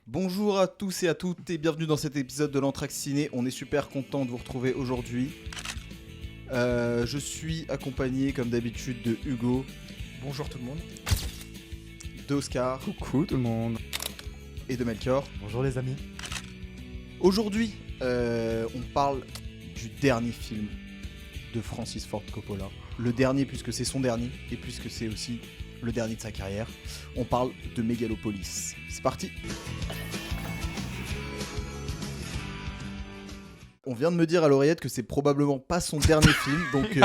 Bonjour à tous et à toutes et bienvenue dans cet épisode de l'Entracte Ciné. On est super content de vous retrouver aujourd'hui. Je suis accompagné comme d'habitude de Hugo. Bonjour tout le monde. D'Oscar. Coucou tout le monde. Et de Melchior. Bonjour les amis. Aujourd'hui, on parle du dernier film de Francis Ford Coppola. Le dernier puisque c'est son dernier et puisque c'est aussi le dernier de sa carrière. On parle de Megalopolis. C'est parti. On vient de me dire à l'oreillette que c'est probablement pas son dernier film, donc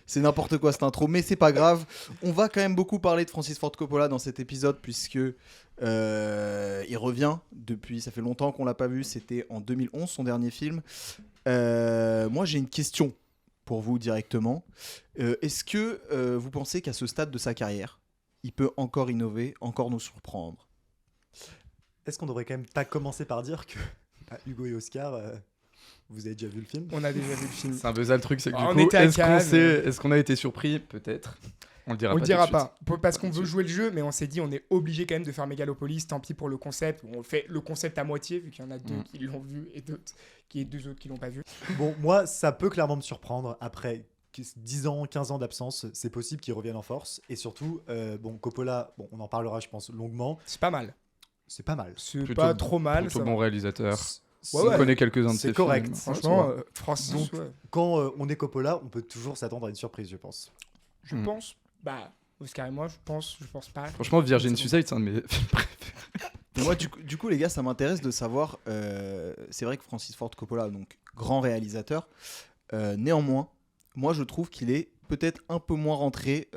c'est n'importe quoi cette intro, mais c'est pas grave. On va quand même beaucoup parler de Francis Ford Coppola dans cet épisode puisque il revient depuis, ça fait longtemps qu'on l'a pas vu, c'était en 2011 son dernier film. Moi j'ai une question pour vous directement. Est-ce que vous pensez qu'à ce stade de sa carrière, il peut encore innover, encore nous surprendre? Est-ce qu'on devrait quand même pas commencer par dire que Hugo et Oscar, vous avez déjà vu le film? On a déjà vu le film. C'est un peu ça le truc, c'est que On du coup, était à Cannes. est-ce qu'on a été surpris? Peut-être. On le dira On pas. le dira tout de suite. pas. Parce qu'on Tout de veut suite. jouer le jeu, mais on s'est dit on est obligé quand même de faire Megalopolis, tant pis pour le concept. On fait le concept à moitié, vu qu'il y en a deux qui l'ont vu et deux autres qui l'ont pas vu. Bon, moi, ça peut clairement me surprendre. Après 10 ans, 15 ans d'absence, c'est possible qu'il revienne en force. Et surtout, Coppola, on en parlera, je pense, longuement. C'est pas mal. C'est pas mal. C'est Plutôt- pas trop mal. Plutôt ça bon va. réalisateur. C'est- On connaît quelques-uns de c'est ses correct. films. Franchement, Ouais, Francis, Donc, ouais. Quand on est Coppola, on peut toujours s'attendre à une surprise, je pense. Je pense. Bah, Oscar et moi, je pense pas. Franchement, Virgin C'est bon. Suicide, c'est un de mes films préférés. Moi, du coup, les gars, ça m'intéresse de savoir. C'est vrai que Francis Ford Coppola, donc grand réalisateur, néanmoins, moi, je trouve qu'il est peut-être un peu moins rentré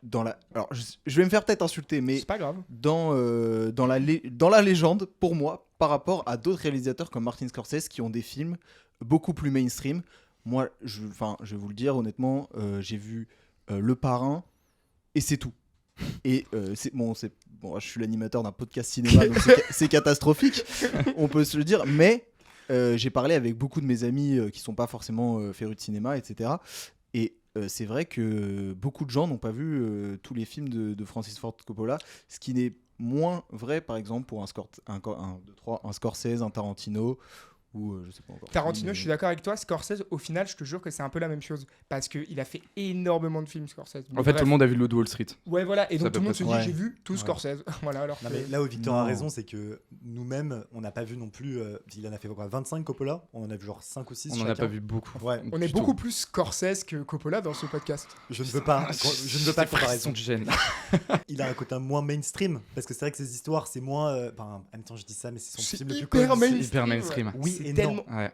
dans la. Alors, je vais me faire peut-être insulter, mais C'est pas grave. dans la légende, pour moi, par rapport à d'autres réalisateurs comme Martin Scorsese qui ont des films beaucoup plus mainstream. Moi, je vais vous le dire honnêtement, j'ai vu Le Parrain et c'est tout. Et je suis l'animateur d'un podcast cinéma, donc c'est catastrophique, on peut se le dire, mais j'ai parlé avec beaucoup de mes amis qui sont pas forcément férus de cinéma, etc. Et c'est vrai que beaucoup de gens n'ont pas vu tous les films de Francis Ford Coppola, ce qui n'est moins vrai, par exemple, pour un Scorsese, un Tarantino, ou je sais pas encore. Tarantino, Mais- je suis d'accord avec toi. Scorsese, au final, je te jure que c'est un peu la même chose. Parce qu'il a fait énormément de films, Scorsese. En fait, Bref. tout le monde a vu Loup de Wall Street. Ouais, voilà. Et C'est à donc peu tout le monde près se ça. dit, Ouais. j'ai vu tout Ouais. Scorsese. Voilà, alors Non, que... mais là où Victor a Non. raison, c'est que nous-mêmes, on n'a pas vu non plus. Il en a fait quoi, 25 Coppola? On en a vu genre 5 ou 6 On n'en a pas vu beaucoup. Ouais. On est Du tout. beaucoup plus Scorsese que Coppola dans ce podcast. Je ne veux pas Ces comparaison. frissons de gêne. Il a un côté moins mainstream parce que c'est vrai que ses histoires c'est moins en même temps je dis ça mais c'est son C'est film le plus hyper connu. mainstream. Hyper mainstream. ouais. Oui C'est et tellement... non. Ouais.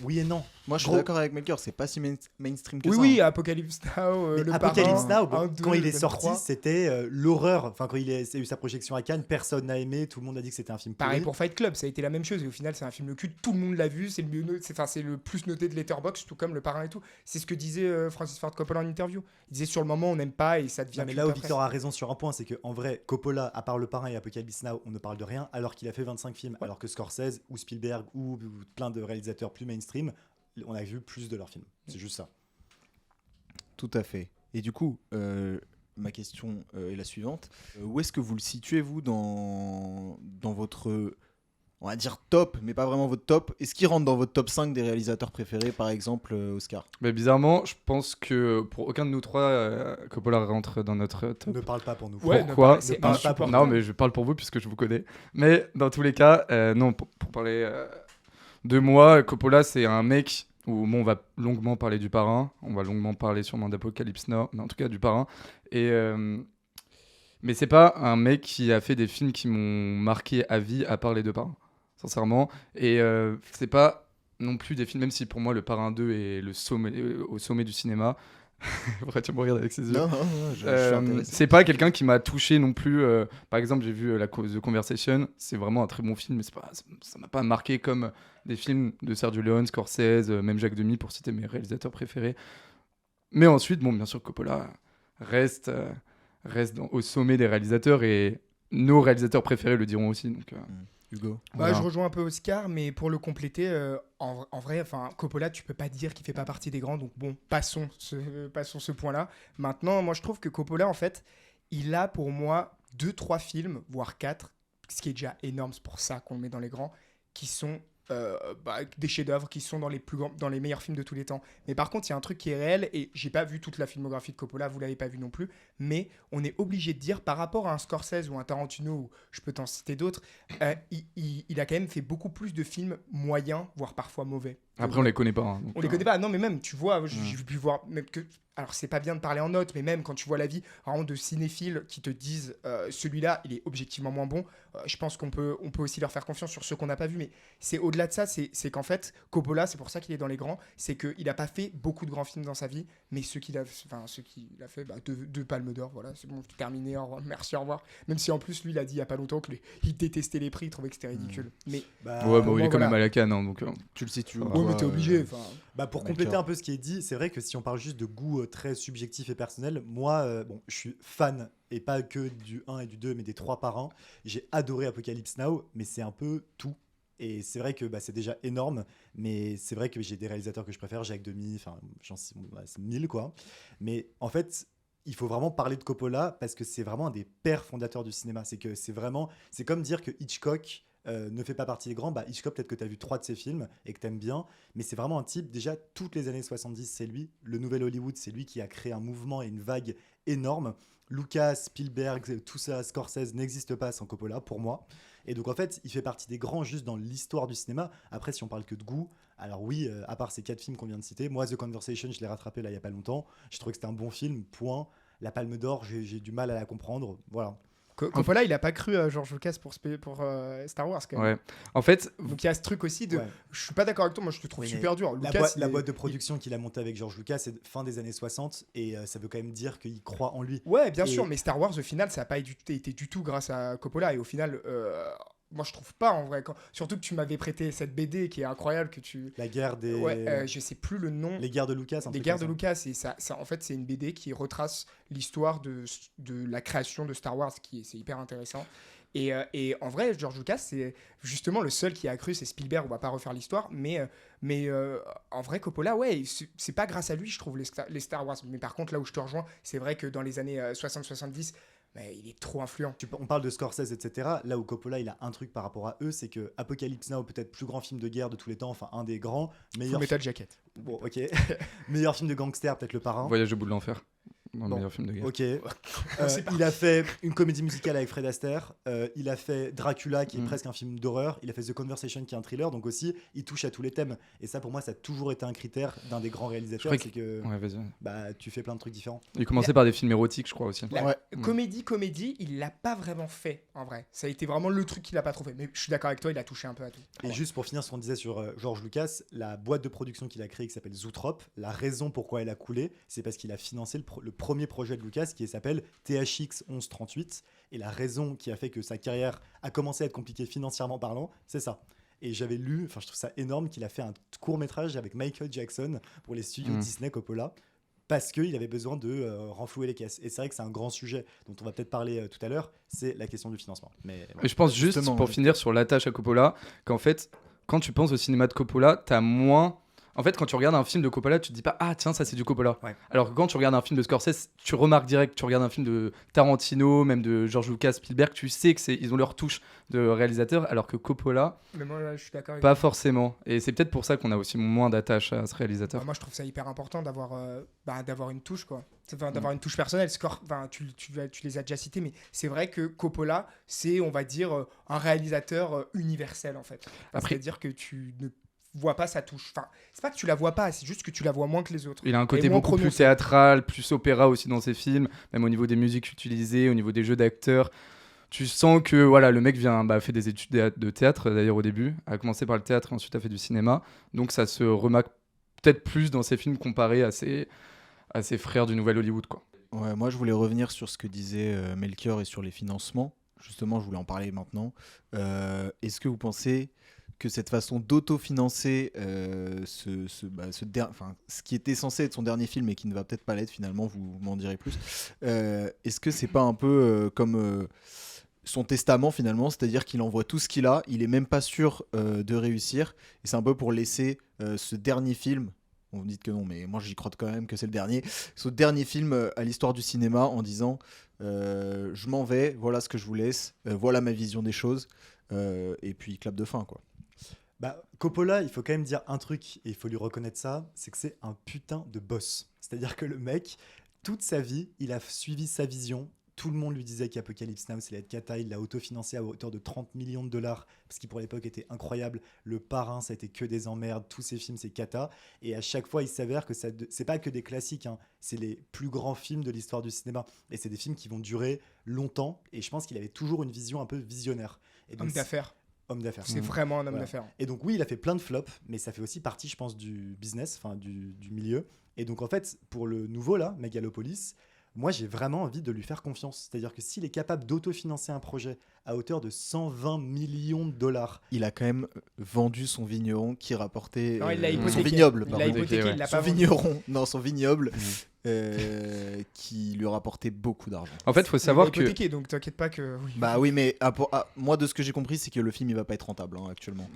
Oui et non. Moi, je suis Gros- d'accord avec Melchior, c'est pas si mainstream que Oui, ça. oui, hein. Apocalypse Now, Mais Le Apocalypse Parrain, Now, bon, 1, 2, quand il est même sorti 3. c'était l'horreur. Enfin quand il a eu sa projection à Cannes, personne n'a aimé, tout le monde a dit que c'était un film Pareil pourri. pour Fight Club, ça a été la même chose. Et au final, c'est un film le cul, tout le monde l'a vu. C'est le mieux, c'est le plus noté de Letterboxd, tout comme Le Parrain et tout. C'est ce que disait Francis Ford Coppola en interview. Il disait sur le moment, on n'aime pas et ça devient. Non, mais culte là où après. Victor a raison sur un point, c'est que en vrai, Coppola, à part Le Parrain et Apocalypse Now, on ne parle de rien, alors qu'il a fait 25 films, alors que Scorsese ou Spielberg ou plein de réalisateurs plus mainstream, on a vu plus de leurs films. C'est juste ça. Tout à fait. Et du coup, ma question est la suivante. Où est-ce que vous le situez, vous, dans votre, on va dire, top, mais pas vraiment votre top? Est-ce qu'il rentre dans votre top 5 des réalisateurs préférés, par exemple, Oscar? Mais bizarrement, je pense que pour aucun de nous trois, Coppola rentre dans notre top. Ne parle pas pour nous. Ouais, Pourquoi ne c'est parle- c'est pas pour- Non, mais je parle pour vous puisque je vous connais. Mais dans tous les cas, non, pour parler de moi, Coppola, c'est un mec où on va longuement parler du Parrain, on va longuement parler sûrement d'Apocalypse Now, mais en tout cas du Parrain. Mais c'est pas un mec qui a fait des films qui m'ont marqué à vie à part les deux Parrains, sincèrement. Et c'est pas non plus des films, même si pour moi le Parrain 2 est au sommet du cinéma. Pourquoi tu me regardes avec ses yeux? Non, je suis intéressé. C'est pas quelqu'un qui m'a touché non plus. Par exemple, j'ai vu The Conversation, c'est vraiment un très bon film, mais ça m'a pas marqué comme des films de Sergio Leone, Scorsese, même Jacques Demy, pour citer mes réalisateurs préférés. Mais ensuite, bon, bien sûr, Coppola reste au sommet des réalisateurs et nos réalisateurs préférés le diront aussi. Donc, Hugo. voilà. Je rejoins un peu Oscar, mais pour le compléter, en vrai, Coppola, tu peux pas dire qu'il fait pas partie des grands, donc bon, passons ce point-là. Maintenant, moi, je trouve que Coppola, en fait, il a pour moi 2-3 films, voire 4, ce qui est déjà énorme, c'est pour ça qu'on le met dans les grands, qui sont des chefs-d'œuvre, qui sont dans les meilleurs films de tous les temps. Mais par contre, il y a un truc qui est réel, et j'ai pas vu toute la filmographie de Coppola, vous l'avez pas vu non plus, mais on est obligé de dire, par rapport à un Scorsese ou un Tarantino, ou je peux t'en citer d'autres, il a quand même fait beaucoup plus de films moyens, voire parfois mauvais. Après, on les connaît pas. Hein, donc, On les connaît pas, non, mais même, tu vois, j'ai pu voir, même que. Alors, c'est pas bien de parler en notes, mais même quand tu vois l'avis vraiment de cinéphiles qui te disent celui-là, il est objectivement moins bon, je pense qu'on peut aussi leur faire confiance sur ceux qu'on n'a pas vus. Mais c'est au-delà de ça, c'est qu'en fait, Coppola, c'est pour ça qu'il est dans les grands, c'est qu'il n'a pas fait beaucoup de grands films dans sa vie, mais ceux qu'il a fait, deux Palmes d'Or, voilà, c'est bon, terminé, au revoir, merci, au revoir. Même si en plus, lui, il a dit il y a pas longtemps qu'il détestait les prix, il trouvait que c'était ridicule. Mais ouais, bon, il est quand même à la Cannes, hein, donc tu le situes. ouais, mais t'es obligé. Pour compléter un peu ce qui est dit, c'est vrai que si on parle juste de goût très subjectif et personnel, moi, je suis fan, et pas que du 1 et du 2, mais des 3 par 1. J'ai adoré Apocalypse Now, mais c'est un peu tout. Et c'est vrai que c'est déjà énorme, mais c'est vrai que j'ai des réalisateurs que je préfère, Jacques Demy, enfin, c'est 1000 quoi. Mais en fait, il faut vraiment parler de Coppola parce que c'est vraiment un des pères fondateurs du cinéma. C'est comme dire que Hitchcock ne fait pas partie des grands. Hitchcock, peut-être que tu as vu 3 de ses films et que tu aimes bien, mais c'est vraiment un type, déjà, toutes les années 70, c'est lui. Le nouvel Hollywood, c'est lui qui a créé un mouvement et une vague énorme. Lucas, Spielberg, tout ça, Scorsese n'existe pas sans Coppola, pour moi. Et donc, en fait, il fait partie des grands juste dans l'histoire du cinéma. Après, si on parle que de goût, alors oui, à part ces 4 films qu'on vient de citer, moi, The Conversation, je l'ai rattrapé là, il n'y a pas longtemps. J'ai trouvé que c'était un bon film, point. La Palme d'Or, j'ai du mal à la comprendre, voilà. Coppola, il a pas cru à George Lucas pour Star Wars quand même. Ouais. En fait, donc il y a ce truc aussi de. Ouais. Je suis pas d'accord avec toi, moi je te trouve super dur. Lucas, la boîte de production qu'il a montée avec George Lucas, c'est fin des années 60 et ça veut quand même dire qu'il croit en lui. Ouais, bien sûr, mais Star Wars au final, ça n'a pas été du tout grâce à Coppola et au final. Moi, je trouve pas en vrai. Surtout que tu m'avais prêté cette BD qui est incroyable. La guerre des. Ouais, je sais plus le nom. Les guerres de Lucas. Les guerres de Lucas. Et ça, en fait, c'est une BD qui retrace l'histoire de la création de Star Wars, c'est hyper intéressant. Et en vrai, George Lucas, c'est justement le seul qui a cru, c'est Spielberg, on va pas refaire l'histoire, mais en vrai, Coppola, ouais, c'est pas grâce à lui, je trouve, les Star Wars. Mais par contre, là où je te rejoins, c'est vrai que dans les années 60-70, mais il est trop influent. On parle de Scorsese, etc. Là où Coppola, il a un truc par rapport à eux, c'est que Apocalypse Now, peut-être plus grand film de guerre de tous les temps, enfin un des grands. Full Metal Jacket. Bon, ok. Meilleur film de gangster, peut-être Le Parrain. Voyage au bout de l'enfer. Le meilleur film de guerre. Ok. Il a fait une comédie musicale avec Fred Astaire. Il a fait Dracula, qui est presque un film d'horreur. Il a fait The Conversation, qui est un thriller. Donc aussi, il touche à tous les thèmes. Et ça, pour moi, ça a toujours été un critère d'un des grands réalisateurs. C'est que ouais, vas-y. Tu fais plein de trucs différents. Il commençait par des films érotiques, je crois aussi. Comédie, il l'a pas vraiment fait, en vrai. Ça a été vraiment le truc qu'il a pas trop fait. Mais je suis d'accord avec toi, il a touché un peu à tout. Et juste pour finir ce qu'on disait sur George Lucas, la boîte de production qu'il a créée, qui s'appelle Zoetrope, la raison pourquoi elle a coulé, c'est parce qu'il a financé le premier projet de Lucas qui s'appelle THX 1138. Et la raison qui a fait que sa carrière a commencé à être compliquée financièrement parlant, c'est ça. Et j'avais lu, je trouve ça énorme, qu'il a fait un court-métrage avec Michael Jackson pour les studios Disney Coppola, parce qu'il avait besoin de renflouer les caisses. Et c'est vrai que c'est un grand sujet dont on va peut-être parler tout à l'heure, c'est la question du financement. Mais je pense juste, pour finir sur l'attache à Coppola, qu'en fait, quand tu penses au cinéma de Coppola, t'as moins... En fait, quand tu regardes un film de Coppola, tu te dis pas « Ah, tiens, ça, c'est du Coppola ouais. ». Alors que quand tu regardes un film de Scorsese, tu remarques direct. Tu regardes un film de Tarantino, même de George Lucas, Spielberg, tu sais qu'ils ont leur touche de réalisateur, alors que Coppola, mais moi, là, je suis d'accord avec pas forcément. Et c'est peut-être pour ça qu'on a aussi moins d'attache à ce réalisateur. Moi, je trouve ça hyper important d'avoir une touche, quoi. D'avoir une touche personnelle. Tu les as déjà cités, mais c'est vrai que Coppola, c'est, on va dire, un réalisateur universel, en fait. C'est-à-dire que tu ne vois pas sa touche. Enfin, c'est pas que tu la vois pas, c'est juste que tu la vois moins que les autres. Il a un côté beaucoup plus théâtral, plus opéra aussi dans ses films, même au niveau des musiques utilisées, au niveau des jeux d'acteurs. Tu sens que voilà, le mec fait des études de théâtre d'ailleurs au début, a commencé par le théâtre et ensuite a fait du cinéma. Donc ça se remarque peut-être plus dans ses films comparé à ses frères du Nouvel Hollywood, quoi. Ouais, moi je voulais revenir sur ce que disait Melchior et sur les financements. Justement, je voulais en parler maintenant. Est-ce que vous pensez que cette façon d'autofinancer ce qui était censé être son dernier film et qui ne va peut-être pas l'être finalement, vous m'en direz plus, est-ce que c'est pas un peu comme son testament finalement, c'est-à-dire qu'il envoie tout ce qu'il a, il est même pas sûr de réussir, et c'est un peu pour laisser ce dernier film vous me dites que non, mais moi j'y crois quand même que c'est le dernier. Son dernier film à l'histoire du cinéma en disant je m'en vais, voilà ce que je vous laisse, voilà ma vision des choses, et puis clap de fin quoi. Bah, Coppola, il faut quand même dire un truc, et il faut lui reconnaître ça, c'est que c'est un putain de boss. C'est-à-dire que le mec, toute sa vie, il a suivi sa vision. Tout le monde lui disait qu'Apocalypse Now, c'est la cata. Il l'a autofinancé à hauteur de 30 millions de dollars, parce qu'il pour l'époque était incroyable. Le Parrain, ça a été que des emmerdes. Tous ses films, c'est cata. Et à chaque fois, il s'avère que c'est pas que des classiques, hein. C'est les plus grands films de l'histoire du cinéma. Et c'est des films qui vont durer longtemps. Et je pense qu'il avait toujours une vision un peu visionnaire. Et donc, Homme d'affaires. homme d'affaires. C'est vraiment un homme Voilà. d'affaires. Et donc oui, il a fait plein de flops, mais ça fait aussi partie, je pense, du business, enfin du milieu. Et donc en fait, pour le nouveau là, Megalopolis, moi j'ai vraiment envie de lui faire confiance. C'est-à-dire que s'il est capable d'autofinancer un projet à hauteur de 120 millions de dollars, Il a quand même vendu son vigneron qui rapportait Non, il l'a son hypothéqué. vignoble, Il pardon. l'a hypothéqué, ouais. il l'a Son pas vendu. vigneron, non son vignoble, qui lui rapportait beaucoup d'argent. En fait, il faut Il l'a savoir que hypothéqué, donc t'inquiète pas que. Oui. Bah oui, mais moi de ce que j'ai compris, c'est que le film il va pas être rentable hein, actuellement.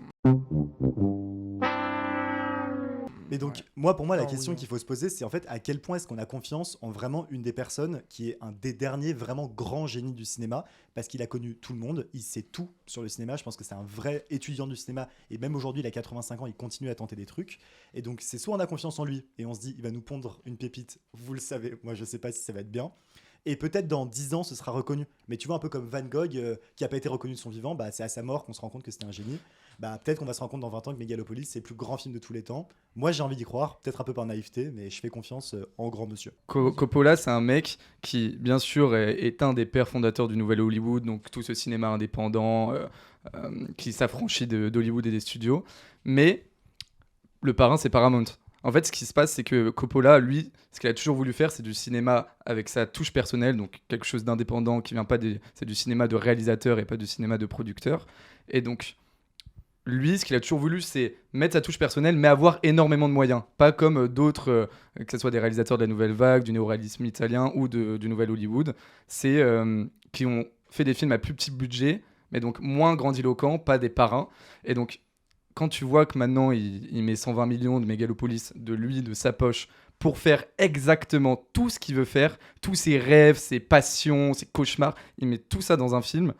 et donc moi pour moi la Ah, question oui. qu'il faut se poser, c'est en fait à quel point est-ce qu'on a confiance en vraiment une des personnes qui est un des derniers vraiment grands génies du cinéma, parce qu'il a connu tout le monde, il sait tout sur le cinéma. Je pense que c'est un vrai étudiant du cinéma, et même aujourd'hui il a 85 ans, il continue à tenter des trucs. Et donc c'est soit on a confiance en lui et on se dit il va nous pondre une pépite, vous le savez, moi je sais pas si ça va être bien. Et peut-être dans 10 ans, ce sera reconnu. Mais tu vois, un peu comme Van Gogh, qui n'a pas été reconnu de son vivant, bah, c'est à sa mort qu'on se rend compte que c'était un génie. Bah, peut-être qu'on va se rendre compte dans 20 ans que Megalopolis, c'est le plus grand film de tous les temps. Moi, j'ai envie d'y croire, peut-être un peu par naïveté, mais je fais confiance en grand monsieur. Coppola, c'est un mec qui, bien sûr, est un des pères fondateurs du nouvel Hollywood, donc tout ce cinéma indépendant qui s'affranchit d'Hollywood et des studios. Mais le Parrain, c'est Paramount. En fait, ce qui se passe, c'est que Coppola, lui, ce qu'il a toujours voulu faire, c'est du cinéma avec sa touche personnelle, donc quelque chose d'indépendant qui vient pas c'est du cinéma de réalisateur et pas du cinéma de producteur. Et donc, lui, ce qu'il a toujours voulu, c'est mettre sa touche personnelle, mais avoir énormément de moyens. Pas comme d'autres, que ce soit des réalisateurs de la nouvelle vague, du néoréalisme italien ou du nouvel Hollywood, c'est qui ont fait des films à plus petit budget, mais donc moins grandiloquents, pas des parrains. Et donc, quand tu vois que maintenant, il met 120 millions de Megalopolis de lui, de sa poche, pour faire exactement tout ce qu'il veut faire, tous ses rêves, ses passions, ses cauchemars, il met tout ça dans un film,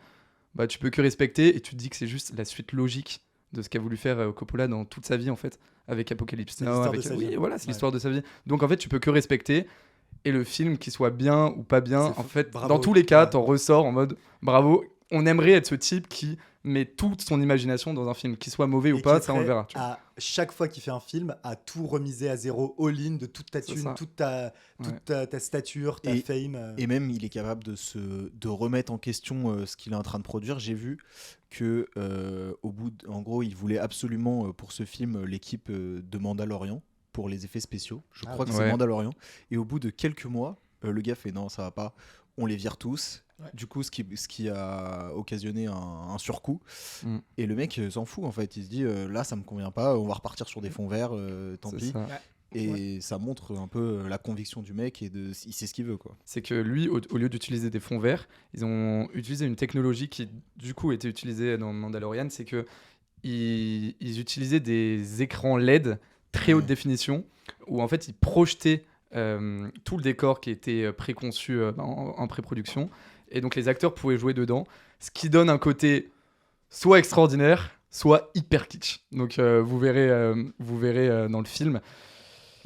bah, tu peux que respecter et tu te dis que c'est juste la suite logique de ce qu'a voulu faire Coppola dans toute sa vie, en fait, avec Apocalypse C'est Now. l'histoire de Avec... sa Oui, vie. voilà, c'est Ouais. l'histoire de sa vie. Donc, en fait, tu peux que respecter. Et le film, qu'il soit bien ou pas bien, C'est en fait, bravo. dans tous les cas, Ouais. t'en ressors en mode bravo. On aimerait être ce type qui met toute son imagination dans un film, qu'il soit mauvais ou Et pas, qui est ça on le prêt verra. tu vois. À chaque fois qu'il fait un film, à tout remiser à zéro, all-in de toute ta C'est thune, ça. toute ta stature, ta Et- fame. Et même, il est capable de remettre en question ce qu'il est en train de produire. J'ai vu que, en gros, il voulait absolument pour ce film l'équipe de Mandalorian pour les effets spéciaux. Je Ah crois que ouais. c'est Mandalorian. Et au bout de quelques mois, le gars fait non, ça va pas. On les vire tous. Ouais. Du coup, ce qui a occasionné un surcoût. Mm. Et le mec s'en fout en fait. Il se dit là, ça me convient pas. On va repartir sur des fonds verts. Tant C'est pis. ça. Et ça montre un peu la conviction du mec et il sait ce qu'il veut quoi. C'est que lui, au lieu d'utiliser des fonds verts, ils ont utilisé une technologie qui, du coup, était utilisée dans Mandalorian, c'est que ils utilisaient des écrans LED très haute définition, où en fait, ils projetaient tout le décor qui était préconçu en pré-production, et donc les acteurs pouvaient jouer dedans, ce qui donne un côté soit extraordinaire, soit hyper kitsch. Donc vous verrez dans le film.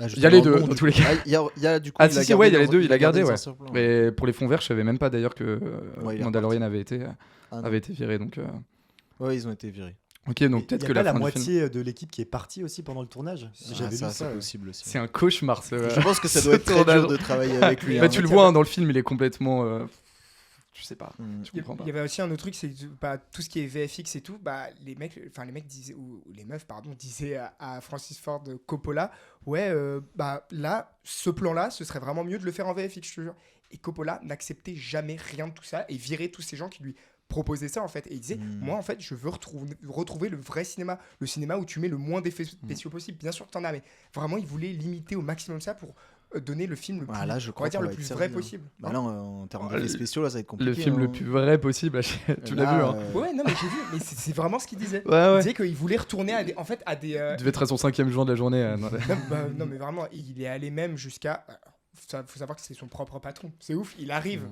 Il y a les deux, dans tous les cas. Il y a du coup. Ah, il si, a si, gardé ouais, il y a les- les deux, il a gardé, ouais. anciens plans. Mais pour les fonds verts, je savais même pas d'ailleurs que Ouais, il est Mandalorian avait été Ah, non. avait été viré. Donc, Ouais, ils ont été virés. ok, donc Et peut-être y a que pas la la fin du film, moitié de l'équipe qui est partie aussi pendant le tournage. J'avais Ah, vu ça, ça. c'est possible aussi. c'est un cauchemar. Je pense que ça ce doit être très tournage. dur de travailler avec lui. Bah, hein. tu le vois hein, dans le film, il est complètement. Je sais pas. Mm. Je comprends pas. Il y avait aussi un autre truc, c'est que, bah, tout ce qui est VFX et tout, bah, les mecs disaient, ou les meufs, pardon, disaient à Francis Ford Coppola, ouais, bah là, ce plan-là, ce serait vraiment mieux de le faire en VFX, je te jure. Et Coppola n'acceptait jamais rien de tout ça et virait tous ces gens qui lui proposaient ça en fait. Et il disait, moi en fait, je veux retrouver le vrai cinéma, le cinéma où tu mets le moins d'effets spéciaux possible. Bien sûr que t'en as, mais vraiment, il voulait limiter au maximum ça pour donner le film le plus, Là, je on crois va dire, qu'on le va être plus servi, vrai hein. possible. Bah là, en termes d'effets spéciaux, là, ça va être compliqué. Le film hein. le plus vrai possible, tu l'as Là, vu, hein. Ouais, non, mais j'ai vu, mais c'est vraiment ce qu'il disait. Ouais, Il ouais. disait qu'il voulait retourner à des. Il devait être à son 5e jour de la journée. Non, mais vraiment, il est allé même jusqu'à. Faut savoir que c'est son propre patron. C'est ouf. Il arrive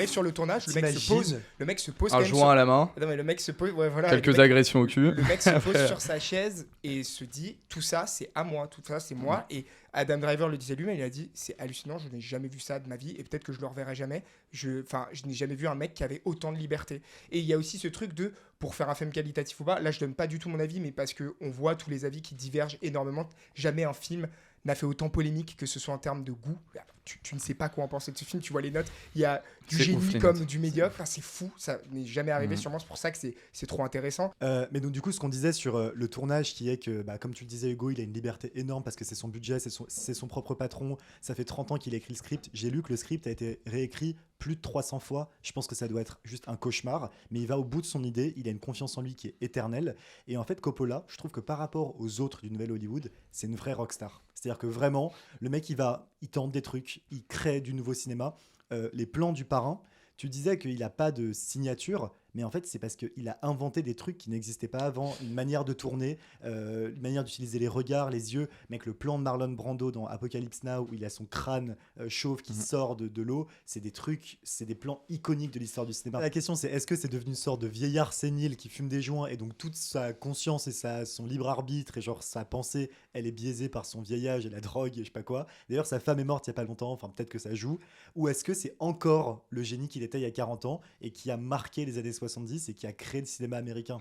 sur le tournage. Le mec se pose. Le mec se pose. Un quand même joint à la main, Non, mais le mec se pose. Ouais, voilà. quelques agressions au cul. Le mec se pose Après. sur sa chaise et se dit tout ça, c'est à moi. Tout ça, c'est moi. Et Adam Driver le disait lui-même. Il a dit c'est hallucinant. Je n'ai jamais vu ça de ma vie et peut-être que je le reverrai jamais. Je n'ai jamais vu un mec qui avait autant de liberté. Et il y a aussi ce truc de pour faire un film qualitatif ou pas. Là, je donne pas du tout mon avis, mais parce que on voit tous les avis qui divergent énormément. Jamais un film n'a fait autant polémique, que ce soit en termes de goût. Tu ne sais pas quoi en penser de ce film, tu vois les notes, il y a du C'est génie ouf, les comme notes. du médiocre. C'est fou, ça n'est jamais arrivé sûrement, c'est pour ça que c'est trop intéressant. Mais donc du coup, ce qu'on disait sur le tournage, qui est que, comme tu le disais Hugo, il a une liberté énorme parce que c'est son budget, c'est son propre patron, ça fait 30 ans qu'il a écrit le script. J'ai lu que le script a été réécrit plus de 300 fois, je pense que ça doit être juste un cauchemar, mais il va au bout de son idée, il a une confiance en lui qui est éternelle, et en fait Coppola, je trouve que par rapport aux autres du nouvel Hollywood, c'est une vraie rockstar. C'est-à-dire que vraiment, le mec il tente des trucs, il crée du nouveau cinéma. Les plans du parrain, tu disais qu'il n'a pas de signature, mais en fait c'est parce qu'il a inventé des trucs qui n'existaient pas avant, une manière de tourner, une manière d'utiliser les regards, les yeux. Mec, le plan de Marlon Brando dans Apocalypse Now où il a son crâne chauve qui sort de l'eau, c'est des trucs, c'est des plans iconiques de l'histoire du cinéma. La question c'est, est-ce que c'est devenu une sorte de vieillard sénile qui fume des joints et donc toute sa conscience et son libre arbitre et genre sa pensée, elle est biaisée par son vieillage et la drogue et je sais pas quoi. D'ailleurs sa femme est morte il y a pas longtemps, enfin peut-être que ça joue. Ou est-ce que c'est encore le génie qu'il était il y a 40 ans et qui a marqué les années 70 et qui a créé le cinéma américain?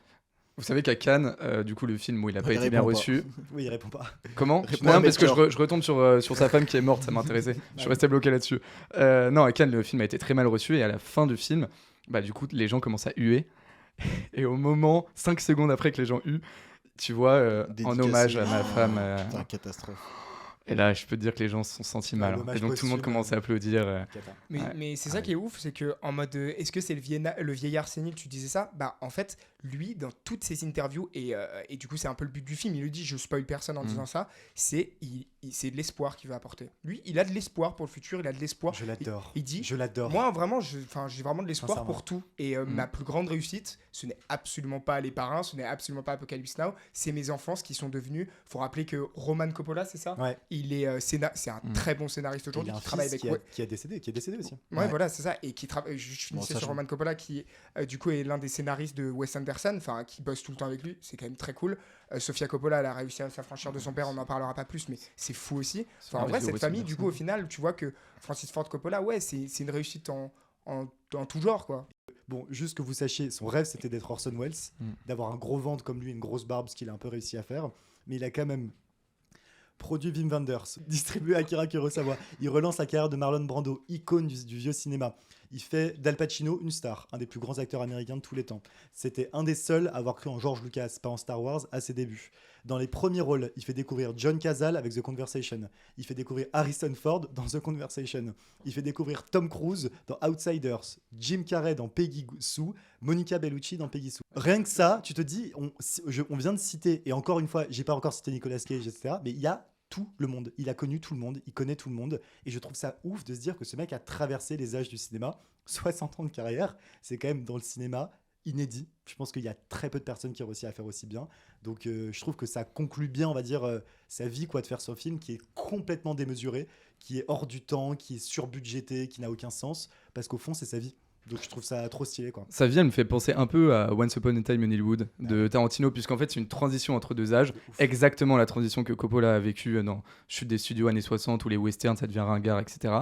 Vous savez qu'à Cannes, du coup, le film où il n'a pas Il été bien répond pas. reçu. Oui, il répond pas. Comment Réponds Non, à parce que Maître. je retombe sur sa femme qui est morte, ça m'intéressait. Je suis resté bloqué là-dessus. Non, à Cannes, le film a été très mal reçu et à la fin du film, du coup, les gens commencent à huer. Et au moment, 5 secondes après que les gens huent, tu vois, en Dédicacé. hommage à ma femme. C'est une catastrophe. Et là, je peux te dire que les gens se sont sentis mal. l'hommage Et donc tout le monde posthume, commence à applaudir. Cata. Mais, Ouais. mais c'est ça qui est ouf, c'est que en mode est-ce que c'est le vieillard sénile, tu disais ça, en fait lui dans toutes ses interviews et du coup c'est un peu le but du film, il le dit, je spoil personne en disant ça, c'est c'est de l'espoir qu'il veut apporter. Lui il a de l'espoir pour le futur, il a de l'espoir. Je l'adore. Il dit Je l'adore. moi vraiment j'ai vraiment de l'espoir Sincèrement. pour tout et ma plus grande réussite ce n'est absolument pas Les Parrains, ce n'est absolument pas Apocalypse Now, c'est mes enfants qui sont devenus. Faut rappeler que Roman Coppola, c'est ça, Ouais. il est c'est un très bon scénariste Il aujourd'hui a un qui travaille fils avec qui est décédé aussi. Ouais, voilà, c'est ça. Et qui travaille. Je finissais ça, sur je- Roman Coppola, qui du coup est l'un des scénaristes de Wes Anderson, enfin qui bosse tout le temps avec lui. C'est quand même très cool. Sofia Coppola, elle a réussi à s'affranchir de son père. On n'en parlera pas plus, mais c'est fou aussi. Enfin, en vrai, cette famille, du coup, au final, tu vois que Francis Ford Coppola, ouais, c'est une réussite en tout genre, quoi. Bon, juste que vous sachiez, son rêve c'était d'être Orson Welles, d'avoir un gros ventre comme lui, une grosse barbe, ce qu'il a un peu réussi à faire. Mais il a quand même produit Wim Wenders, distribué Akira Kurosawa. Il relance la carrière de Marlon Brando, icône du vieux cinéma. Il fait d'Al Pacino une star, un des plus grands acteurs américains de tous les temps. C'était un des seuls à avoir cru en George Lucas, pas en Star Wars, à ses débuts. Dans les premiers rôles, il fait découvrir John Cazale avec The Conversation. Il fait découvrir Harrison Ford dans The Conversation. Il fait découvrir Tom Cruise dans Outsiders, Jim Carrey dans Peggy Sue, Monica Bellucci dans Peggy Sue. Rien que ça, tu te dis, on vient de citer, et encore une fois, j'ai pas encore cité Nicolas Cage, etc., mais il y a tout le monde. Il a connu tout le monde, il connaît tout le monde, et je trouve ça ouf de se dire que ce mec a traversé les âges du cinéma. 60 ans de carrière, c'est quand même dans le cinéma inédit. Je pense qu'il y a très peu de personnes qui ont réussi à faire aussi bien. Donc je trouve que ça conclut bien, on va dire, sa vie, quoi, de faire ce film qui est complètement démesuré, qui est hors du temps, qui est surbudgété, qui n'a aucun sens, parce qu'au fond, c'est sa vie. Donc je trouve ça trop stylé, quoi. Sa vie, elle me fait penser un peu à Once Upon a Time in Hollywood de Tarantino, puisqu'en fait, c'est une transition entre deux âges. Exactement la transition que Coppola a vécue dans Chute des studios années 60, où les westerns, ça devient ringard, etc.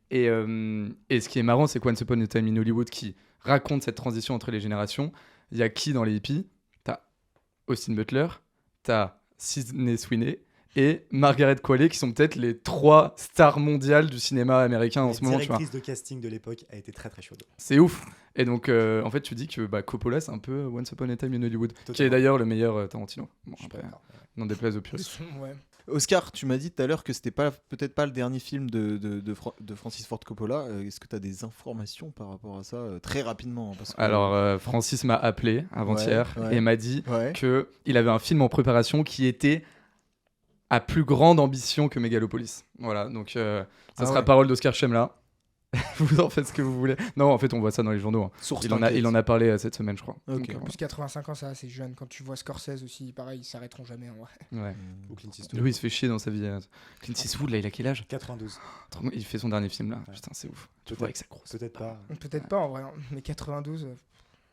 Et ce qui est marrant, c'est qu'Once Upon a Time in Hollywood qui raconte cette transition entre les générations. Il y a qui dans les hippies ? T'as Austin Butler, t'as Sidney Sweeney et Margaret Qualley, qui sont peut-être les 3 stars mondiales du cinéma américain en La ce moment. Tu vois. directrice de casting de l'époque a été très très chaude. C'est ouf. Et donc, en fait, tu dis que Coppola, c'est un peu Once Upon a Time in Hollywood, qui est Totalement. d'ailleurs le meilleur Tarantino. Bon, Je suis après, d'accord. n'en déplaise aux puristes. Ouais. Oscar, tu m'as dit tout à l'heure que c'était peut-être pas le dernier film de Francis Ford Coppola. Est-ce que tu as des informations par rapport à ça très rapidement, hein, parce que... Alors, Francis m'a appelé avant-hier Ouais. et m'a dit Ouais. qu'il avait un film en préparation qui était a plus grande ambition que Megalopolis. Voilà, donc ça Ah sera ouais. parole d'Oscar Schemla. Vous en faites ce que vous voulez. Non, en fait, on voit ça dans les journaux. Hein. Source Il en a parlé cette semaine, je crois. Ok. Donc, En plus, 85 ans, ça, c'est jeune. Quand tu vois Scorsese aussi, pareil, ils s'arrêteront jamais. En vrai. ouais. Ou Clint Eastwood. Lui, il se fait chier dans sa vie. Clint Eastwood, là, il a quel âge 92. Il fait son dernier film, là. Ouais. Putain, c'est ouf. Tu Peut-être- vois avec sa grosse. Peut-être pas. Peut-être pas en vrai, hein, mais 92,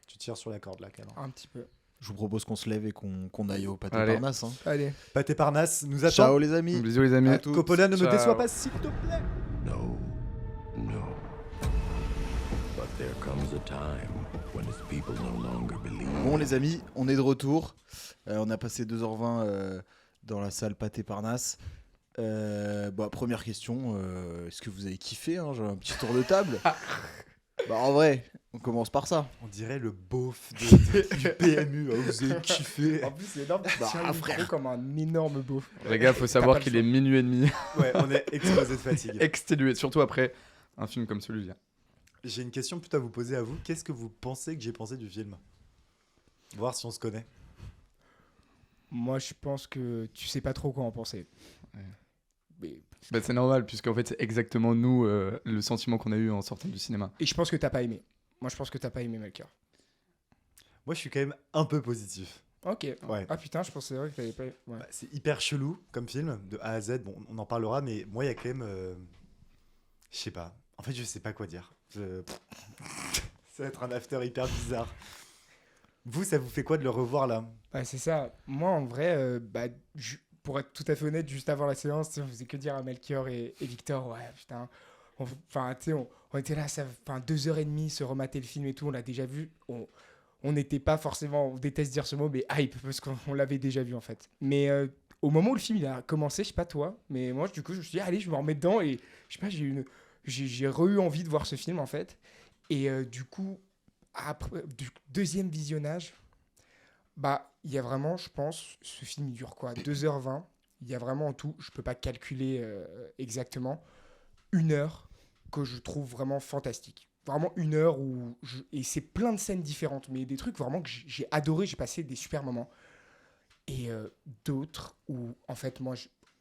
Tu tires sur la corde là, Calan. un petit peu. Je vous propose qu'on se lève et qu'on aille au Pâté Allez. Parnasse. Hein. Allez. Pâté Parnasse nous attend. Ciao les amis. Bisous, les amis. À tous. Coppola, ne me Ciao. déçois pas, s'il te plaît. No, no. But there comes a time when his people no longer believe. Bon les amis, on est de retour. On a passé 2h20 dans la salle Pâté Parnasse. Première question, est-ce que vous avez kiffé hein, genre un petit tour de table. En vrai, on commence par ça. On dirait le beauf du PMU. Ah, vous avez kiffé. En plus, c'est énorme. Tu Bah, tiens le micro frère. comme un énorme beauf. Les gars, faut savoir pas le qu'il choix. est minuit et demi. Ouais, on est explosé de fatigue. Exténué, surtout après un film comme celui-là. J'ai une question plutôt à vous poser à vous. Qu'est-ce que vous pensez que j'ai pensé du film? Voir si on se connaît. Moi, je pense que tu sais pas trop quoi en penser. Ouais. Mais- Bah, c'est normal, puisqu'en fait, c'est exactement nous, le sentiment qu'on a eu en sortant du cinéma. Et je pense que t'as pas aimé. Moi, je pense que t'as pas aimé Melchior. Moi, je suis quand même un peu positif. Ok. Ouais. Ah putain, je pensais vrai que t'avais pas. Ouais. Bah, c'est hyper chelou comme film, de A à Z. Bon, on en parlera, mais moi, il y a quand même. Je sais pas. En fait, je sais pas quoi dire. Ça va être un after hyper bizarre. Vous, ça vous fait quoi de le revoir là? Ouais, c'est ça. Moi, en vrai, pour être tout à fait honnête, juste avant la séance, tu sais, on faisait que dire à Melchior et Victor, ouais, putain. Enfin, tu sais, on était là, ça, 2h30, se remater le film et tout, on l'a déjà vu. On n'était pas forcément, on déteste dire ce mot, mais hype, parce qu'on l'avait déjà vu en fait. Mais au moment où le film il a commencé, je sais pas toi, mais moi, du coup, je me suis dit, allez, je me remets dedans et je sais pas, j'ai re-eu envie de voir ce film en fait. Et du coup, après, du deuxième visionnage, il y a vraiment, je pense, ce film il dure quoi 2h20. Il y a vraiment en tout, je peux pas calculer exactement, 1 heure que je trouve vraiment fantastique. Vraiment 1 heure et c'est plein de scènes différentes, mais des trucs vraiment que j'ai adoré, j'ai passé des super moments. Et d'autres où, en fait, moi,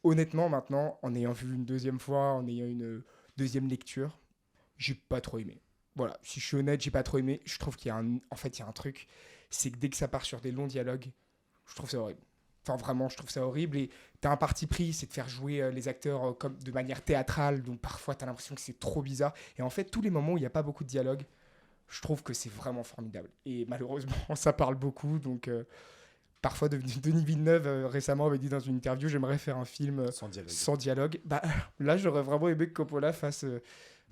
honnêtement, maintenant, en ayant vu une deuxième fois, en ayant une deuxième lecture, j'ai pas trop aimé. Voilà, si je suis honnête, j'ai pas trop aimé. Je trouve qu'il y a en fait, il y a un truc, c'est que dès que ça part sur des longs dialogues, je trouve ça horrible. Enfin, vraiment, je trouve ça horrible. Et t'as un parti pris, c'est de faire jouer les acteurs comme de manière théâtrale. Donc parfois, t'as l'impression que c'est trop bizarre. Et en fait, tous les moments où il n'y a pas beaucoup de dialogue, je trouve que c'est vraiment formidable. Et malheureusement, ça parle beaucoup. Donc parfois, Denis Villeneuve, récemment, avait dit dans une interview, j'aimerais faire un film Sans dialogue. sans dialogue. Là, j'aurais vraiment aimé que Coppola fasse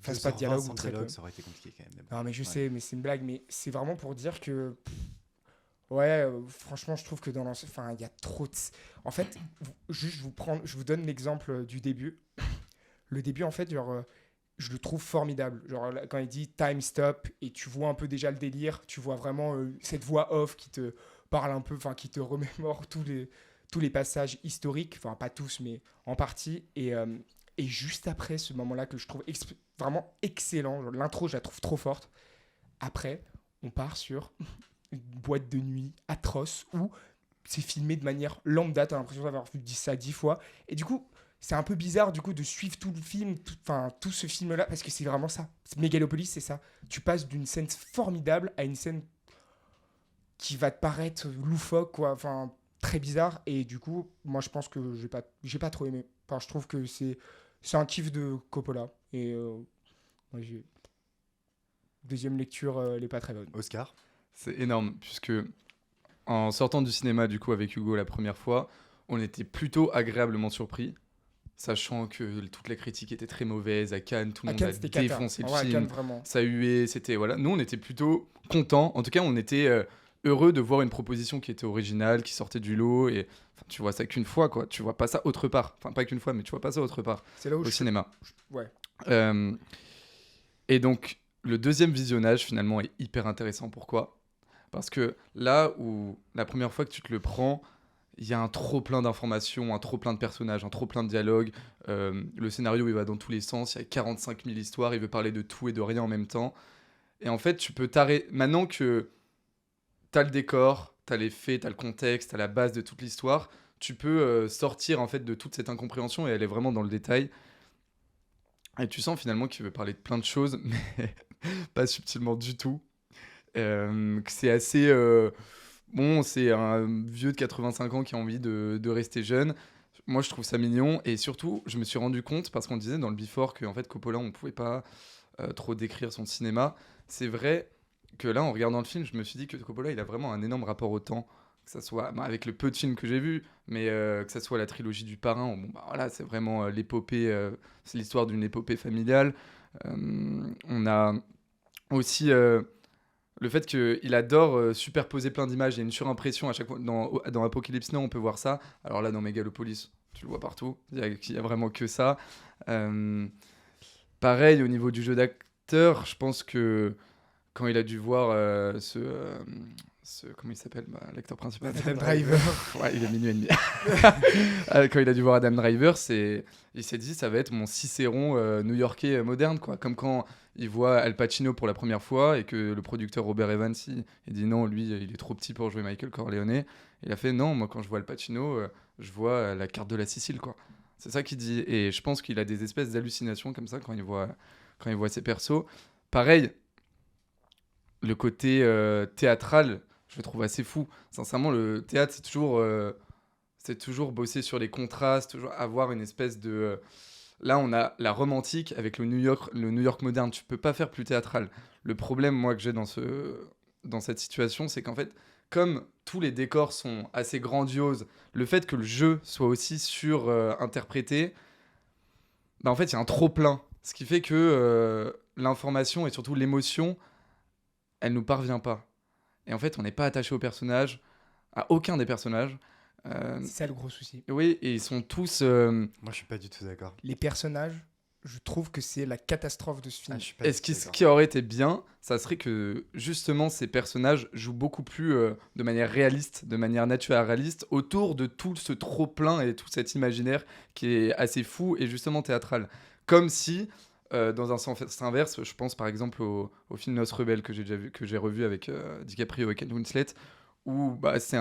pas de dialogue sans ou très peu. ça aurait été compliqué quand même. Non, mais je Ouais. sais, mais c'est une blague. Mais c'est vraiment pour dire que. Ouais, franchement, je trouve que dans l'ensemble. Enfin, il y a trop de. En fait, juste, je vous donne l'exemple du début. Le début, en fait, genre, je le trouve formidable. Genre, là, quand il dit time stop et tu vois un peu déjà le délire, tu vois vraiment cette voix off qui te parle un peu, enfin, qui te remémore tous les passages historiques. Enfin, pas tous, mais en partie. Et juste après ce moment-là que je trouve vraiment excellent, genre, l'intro, je la trouve trop forte. Après, on part sur une boîte de nuit atroce où c'est filmé de manière lambda. T'as l'impression d'avoir vu ça 10 fois. Et du coup, c'est un peu bizarre du coup de suivre tout le film, tout ce film-là, parce que c'est vraiment ça. Megalopolis, c'est ça. Tu passes d'une scène formidable à une scène qui va te paraître loufoque, quoi. Enfin, très bizarre. Et du coup, moi, je pense que j'ai pas trop aimé. Enfin, je trouve que c'est un kiff de Coppola. Et moi, deuxième lecture, elle est pas très bonne. Oscar. C'est énorme, puisque en sortant du cinéma, du coup, avec Hugo la première fois, on était plutôt agréablement surpris, sachant que toutes les critiques étaient très mauvaises. À Cannes, tout le À monde Cannes, a c'était cata. défoncé le Ouais, à film. Cannes, vraiment. Ça huait, c'était... Voilà. Nous, on était plutôt contents. En tout cas, on était heureux de voir une proposition qui était originale, qui sortait du lot. Et enfin, tu vois ça qu'une fois, quoi. Tu vois pas ça autre part. Enfin, pas qu'une fois, mais tu vois pas ça autre part C'est là où au cinéma. Ouais. Et donc, le deuxième visionnage, finalement, est hyper intéressant. Pourquoi ? Parce que là où la première fois que tu te le prends, il y a un trop plein d'informations, un trop plein de personnages, un trop plein de dialogues. Le scénario, il va dans tous les sens. Il y a 45 000 histoires. Il veut parler de tout et de rien en même temps. Et en fait, tu peux t'arrêter. Maintenant que tu as le décor, t'as les faits, t'as le contexte, t'as la base de toute l'histoire, tu peux sortir en fait de toute cette incompréhension et elle est vraiment dans le détail. Et tu sens finalement qu'il veut parler de plein de choses, mais pas subtilement du tout. Que c'est assez... bon, c'est un vieux de 85 ans qui a envie de rester jeune. Moi, je trouve ça mignon. Et surtout, je me suis rendu compte, parce qu'on disait dans le Before qu'en fait, Coppola, on ne pouvait pas trop décrire son cinéma. C'est vrai que là, en regardant le film, je me suis dit que Coppola, il a vraiment un énorme rapport au temps. Que ça soit avec le peu de films que j'ai vus, mais que ça soit la trilogie du Parrain, bon, bah, voilà, c'est vraiment l'épopée, c'est l'histoire d'une épopée familiale. On a aussi le fait qu'il adore superposer plein d'images. Il y a une surimpression à chaque fois. Dans Apocalypse Now, on peut voir ça. Alors là, dans Megalopolis, tu le vois partout. Il y a vraiment que ça. Pareil, au niveau du jeu d'acteur, je pense que quand il a dû voir comment il s'appelle, l'acteur principal, Adam Driver. Ouais, il est minuit et demi. Quand il a dû voir Adam Driver, il s'est dit ça va être mon Cicéron new-yorkais moderne, quoi. Comme quand il voit Al Pacino pour la première fois et que le producteur Robert Evans il dit non, lui il est trop petit pour jouer Michael Corleone. Il a fait non, moi quand je vois Al Pacino, je vois la carte de la Sicile, quoi. C'est ça qu'il dit. Et je pense qu'il a des espèces d'hallucinations comme ça quand il voit ses persos. Pareil, le côté théâtral, je le trouve assez fou. Sincèrement, le théâtre, c'est toujours bosser sur les contrastes, toujours avoir une espèce de... Là, on a la romantique avec le New York moderne. Tu peux pas faire plus théâtral. Le problème, moi, que j'ai dans cette situation, c'est qu'en fait, comme tous les décors sont assez grandioses, le fait que le jeu soit aussi surinterprété, bah, en fait, il y a un trop-plein. Ce qui fait que l'information et surtout l'émotion, elle nous parvient pas. Et en fait, on n'est pas attaché aux personnages, à aucun des personnages. C'est ça le gros souci. Oui, et ils sont tous... Moi, je suis pas du tout d'accord. Les personnages, je trouve que c'est la catastrophe de ce film. Je suis pas Et du ce tout d'accord. qui aurait été bien, ça serait que justement ces personnages jouent beaucoup plus de manière réaliste, de manière naturaliste, autour de tout ce trop-plein et tout cet imaginaire qui est assez fou et justement théâtral. Comme si, dans un sens inverse, je pense par exemple au film Noce Rebelle que j'ai revu avec DiCaprio et Kate Winslet, où bah, c'est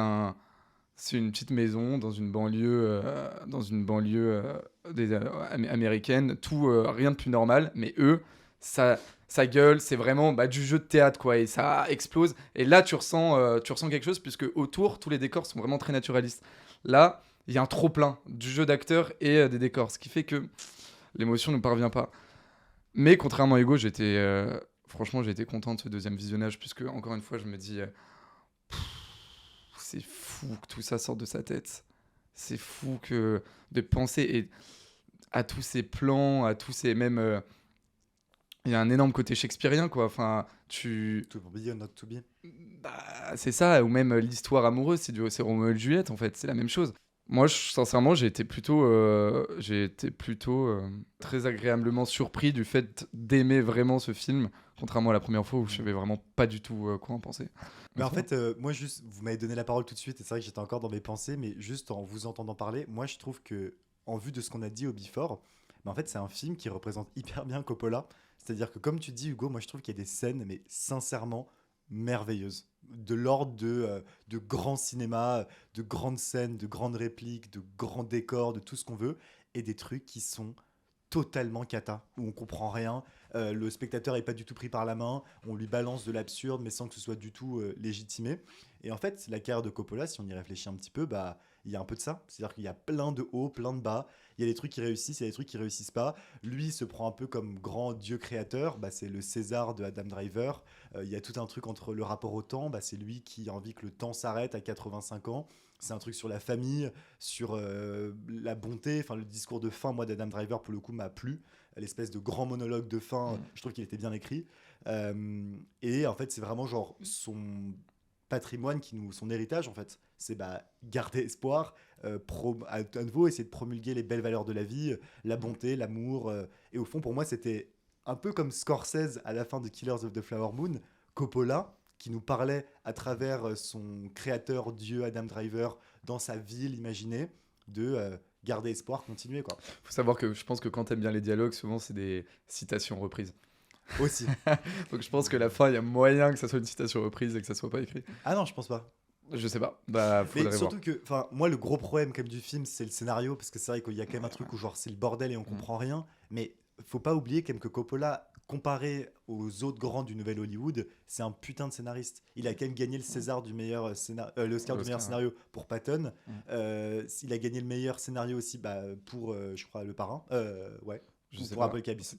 une petite maison dans une banlieue, américaine, rien de plus normal, mais eux, ça gueule, c'est vraiment du jeu de théâtre, quoi, et ça explose. Et là, tu ressens quelque chose, puisque autour, tous les décors sont vraiment très naturalistes. Là, il y a un trop-plein du jeu d'acteurs et des décors, ce qui fait que l'émotion ne parvient pas. Mais contrairement à Hugo, franchement, j'ai été content de ce deuxième visionnage, puisque, encore une fois, je me dis... c'est fou que tout ça sorte de sa tête. C'est fou de penser à tous ces plans, à tous ces... Même... il y a un énorme côté shakespearien, quoi. Enfin, To be or not to be. bah, c'est ça, ou même l'histoire amoureuse, c'est Roméo et Juliette, en fait. C'est la même chose. Moi, sincèrement, j'ai été plutôt très agréablement surpris du fait d'aimer vraiment ce film, contrairement à la première fois où je savais vraiment pas du tout quoi en penser. Mais en fait, moi, juste, vous m'avez donné la parole tout de suite, et c'est vrai que j'étais encore dans mes pensées, mais juste en vous entendant parler, moi, je trouve que, en vue de ce qu'on a dit au Before, en fait, c'est un film qui représente hyper bien Coppola. C'est-à-dire que, comme tu dis, Hugo, moi, je trouve qu'il y a des scènes, mais sincèrement, merveilleuses. De l'ordre de grand cinéma, de grandes scènes, de grandes répliques, de grands décors, de tout ce qu'on veut, et des trucs qui sont totalement cata, où on comprend rien, le spectateur est pas du tout pris par la main, on lui balance de l'absurde mais sans que ce soit du tout légitimé. Et en fait, la carrière de Coppola, si on y réfléchit un petit peu, bah il y a un peu de ça, c'est-à-dire qu'il y a plein de hauts, plein de bas, il y a des trucs qui réussissent, il y a des trucs qui réussissent pas. Lui il se prend un peu comme grand dieu créateur, bah, c'est le César de Adam Driver. Il y a tout un truc entre le rapport au temps, bah, c'est lui qui a envie que le temps s'arrête à 85 ans. C'est un truc sur la famille, sur la bonté, enfin le discours de fin, moi d'Adam Driver pour le coup m'a plu, l'espèce de grand monologue de fin, je trouve qu'il était bien écrit. Et en fait c'est vraiment genre son patrimoine, son héritage en fait, c'est garder espoir, à nouveau essayer de promulguer les belles valeurs de la vie, la bonté, l'amour, et au fond pour moi c'était un peu comme Scorsese à la fin de Killers of the Flower Moon, Coppola qui nous parlait à travers son créateur Dieu Adam Driver dans sa ville imaginée de garder espoir, continuer quoi. Faut savoir que je pense que quand t'aimes bien les dialogues, souvent c'est des citations reprises. Aussi. Donc je pense que la fin, il y a moyen que ça soit une citation reprise et que ça soit pas écrit. Ah non, je pense pas. Je sais pas. Bah, Mais faudrait voir. surtout que, enfin, moi, le gros problème quand même du film, c'est le scénario, parce que c'est vrai qu'il y a quand même un truc où genre c'est le bordel et on comprend rien. Mais faut pas oublier quand même que Coppola, comparé aux autres grands du nouvel Hollywood, c'est un putain de scénariste. Il a quand même gagné le César du meilleur l'Oscar du meilleur scénario pour Patton. Il a gagné le meilleur scénario aussi pour, je crois, Le Parrain. Ouais. Je sais Pour pas. Apocalypse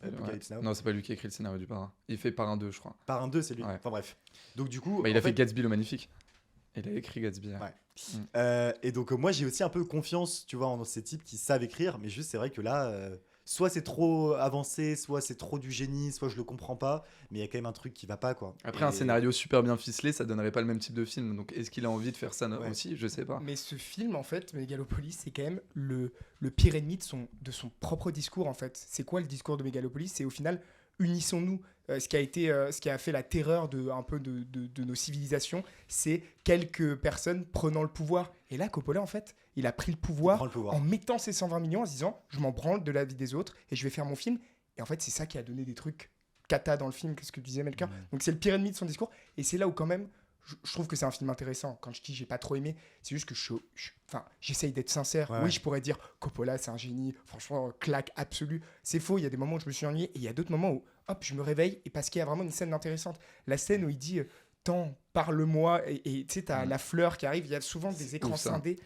Now. Non, c'est pas lui qui a écrit le scénario du Parrain. Il fait Parrain 2, je crois. Parrain 2, c'est lui. Ouais. Enfin bref. Donc du coup, Bah, il en a fait Gatsby le Magnifique. Il a écrit Gatsby. Ouais. Et donc moi j'ai aussi un peu confiance, tu vois, en ces types qui savent écrire, mais juste c'est vrai que là, soit c'est trop avancé, soit c'est trop du génie, soit je le comprends pas, mais il y a quand même un truc qui va pas, quoi. Après, un scénario super bien ficelé, ça donnerait pas le même type de film. Donc, est-ce qu'il a envie de faire ça Ouais. aussi? Je sais pas. Mais ce film, en fait, Megalopolis, c'est quand même le pire ennemi de son propre discours, en fait. C'est quoi le discours de Megalopolis? C'est au final, unissons-nous. Ce qui a fait la terreur un peu de nos civilisations, c'est quelques personnes prenant le pouvoir. Et là, Coppola, en fait, il a pris le pouvoir, prend le pouvoir. en mettant ses 120 millions, en se disant, je m'en branle de la vie des autres et je vais faire mon film. Et en fait, c'est ça qui a donné des trucs cata dans le film, qu'est-ce que tu disais, Melchior. Donc c'est le pire ennemi de son discours. Et c'est là où quand même, je trouve que c'est un film intéressant. Quand je dis j'ai pas trop aimé, c'est juste que j'essaye d'être sincère. Ouais. Oui, je pourrais dire Coppola, c'est un génie. Franchement, claque absolue. C'est faux. Il y a des moments où je me suis ennuyé et il y a d'autres moments où, hop, je me réveille et parce qu'il y a vraiment une scène intéressante. La scène où il dit tant, parle-moi et tu sais, t'as la fleur qui arrive. Il y a souvent des écrans ouf, ça. scindés.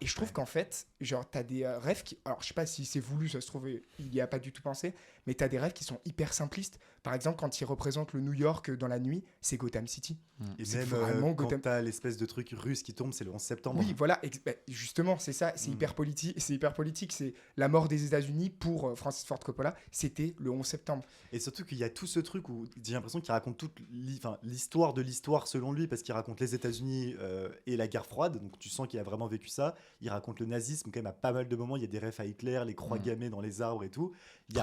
Et je trouve qu'en fait, genre, t'as des rêves qui. Alors, je sais pas si c'est voulu, ça se trouve, il y a pas du tout pensé, mais t'as des rêves qui sont hyper simplistes. Par exemple, quand il représente le New York dans la nuit, c'est Gotham City. Et C'est même vraiment quand Gotham. t'as l'espèce de truc russe qui tombe, c'est le 11 septembre. Oui, voilà, justement, c'est ça, c'est hyper politique. C'est hyper politique. C'est la mort des États-Unis pour Francis Ford Coppola, c'était le 11 septembre. Et surtout qu'il y a tout ce truc où j'ai l'impression qu'il raconte toute l'histoire de l'histoire selon lui, parce qu'il raconte les États-Unis et la guerre froide, donc tu sens qu'il a vraiment vécu ça. Il raconte le nazisme quand même à pas mal de moments. Il y a des refs à Hitler, les croix gammées dans les arbres et tout. Il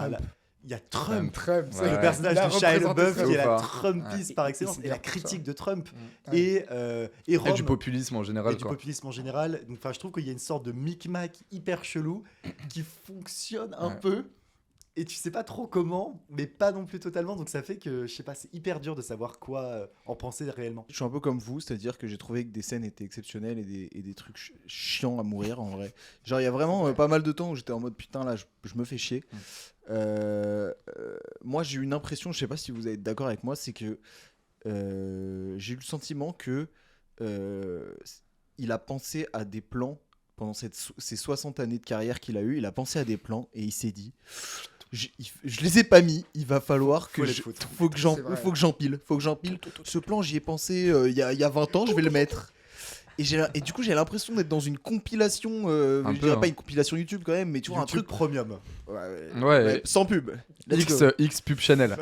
y a Trump. Trump, Ouais. Le personnage il a de Shia représenté LaBeouf ça. qui est la Ouf, hein. Trumpiste par Et excellence c'est et la bien pour ça. critique de Trump Ouais. et Et Rome. du populisme en général, Et du quoi. populisme en général. Enfin, je trouve qu'il y a une sorte de micmac hyper chelou qui fonctionne un Ouais. peu. Et tu sais pas trop comment, mais pas non plus totalement. Donc ça fait que, je sais pas, c'est hyper dur de savoir quoi en penser réellement. Je suis un peu comme vous, c'est-à-dire que j'ai trouvé que des scènes étaient exceptionnelles et des trucs chiants à mourir en vrai. Genre il y a vraiment pas mal de temps où j'étais en mode putain là je me fais chier. Moi j'ai eu une impression, je sais pas si vous êtes d'accord avec moi, c'est que j'ai eu le sentiment que il a pensé à des plans pendant ces 60 années de carrière qu'il a eu, il a pensé à des plans et il s'est dit je les ai pas mis, il va falloir que faut que C'est vrai. faut que j'empile. Ce plan, j'y ai pensé il y a 20 ans, je vais le mettre. Et du coup, j'ai l'impression d'être dans une compilation, Un je peu, dirais hein. pas une compilation YouTube quand même, mais tu vois, un YouTube truc premium. Ouais. sans pub. Let's go. X Pub Channel.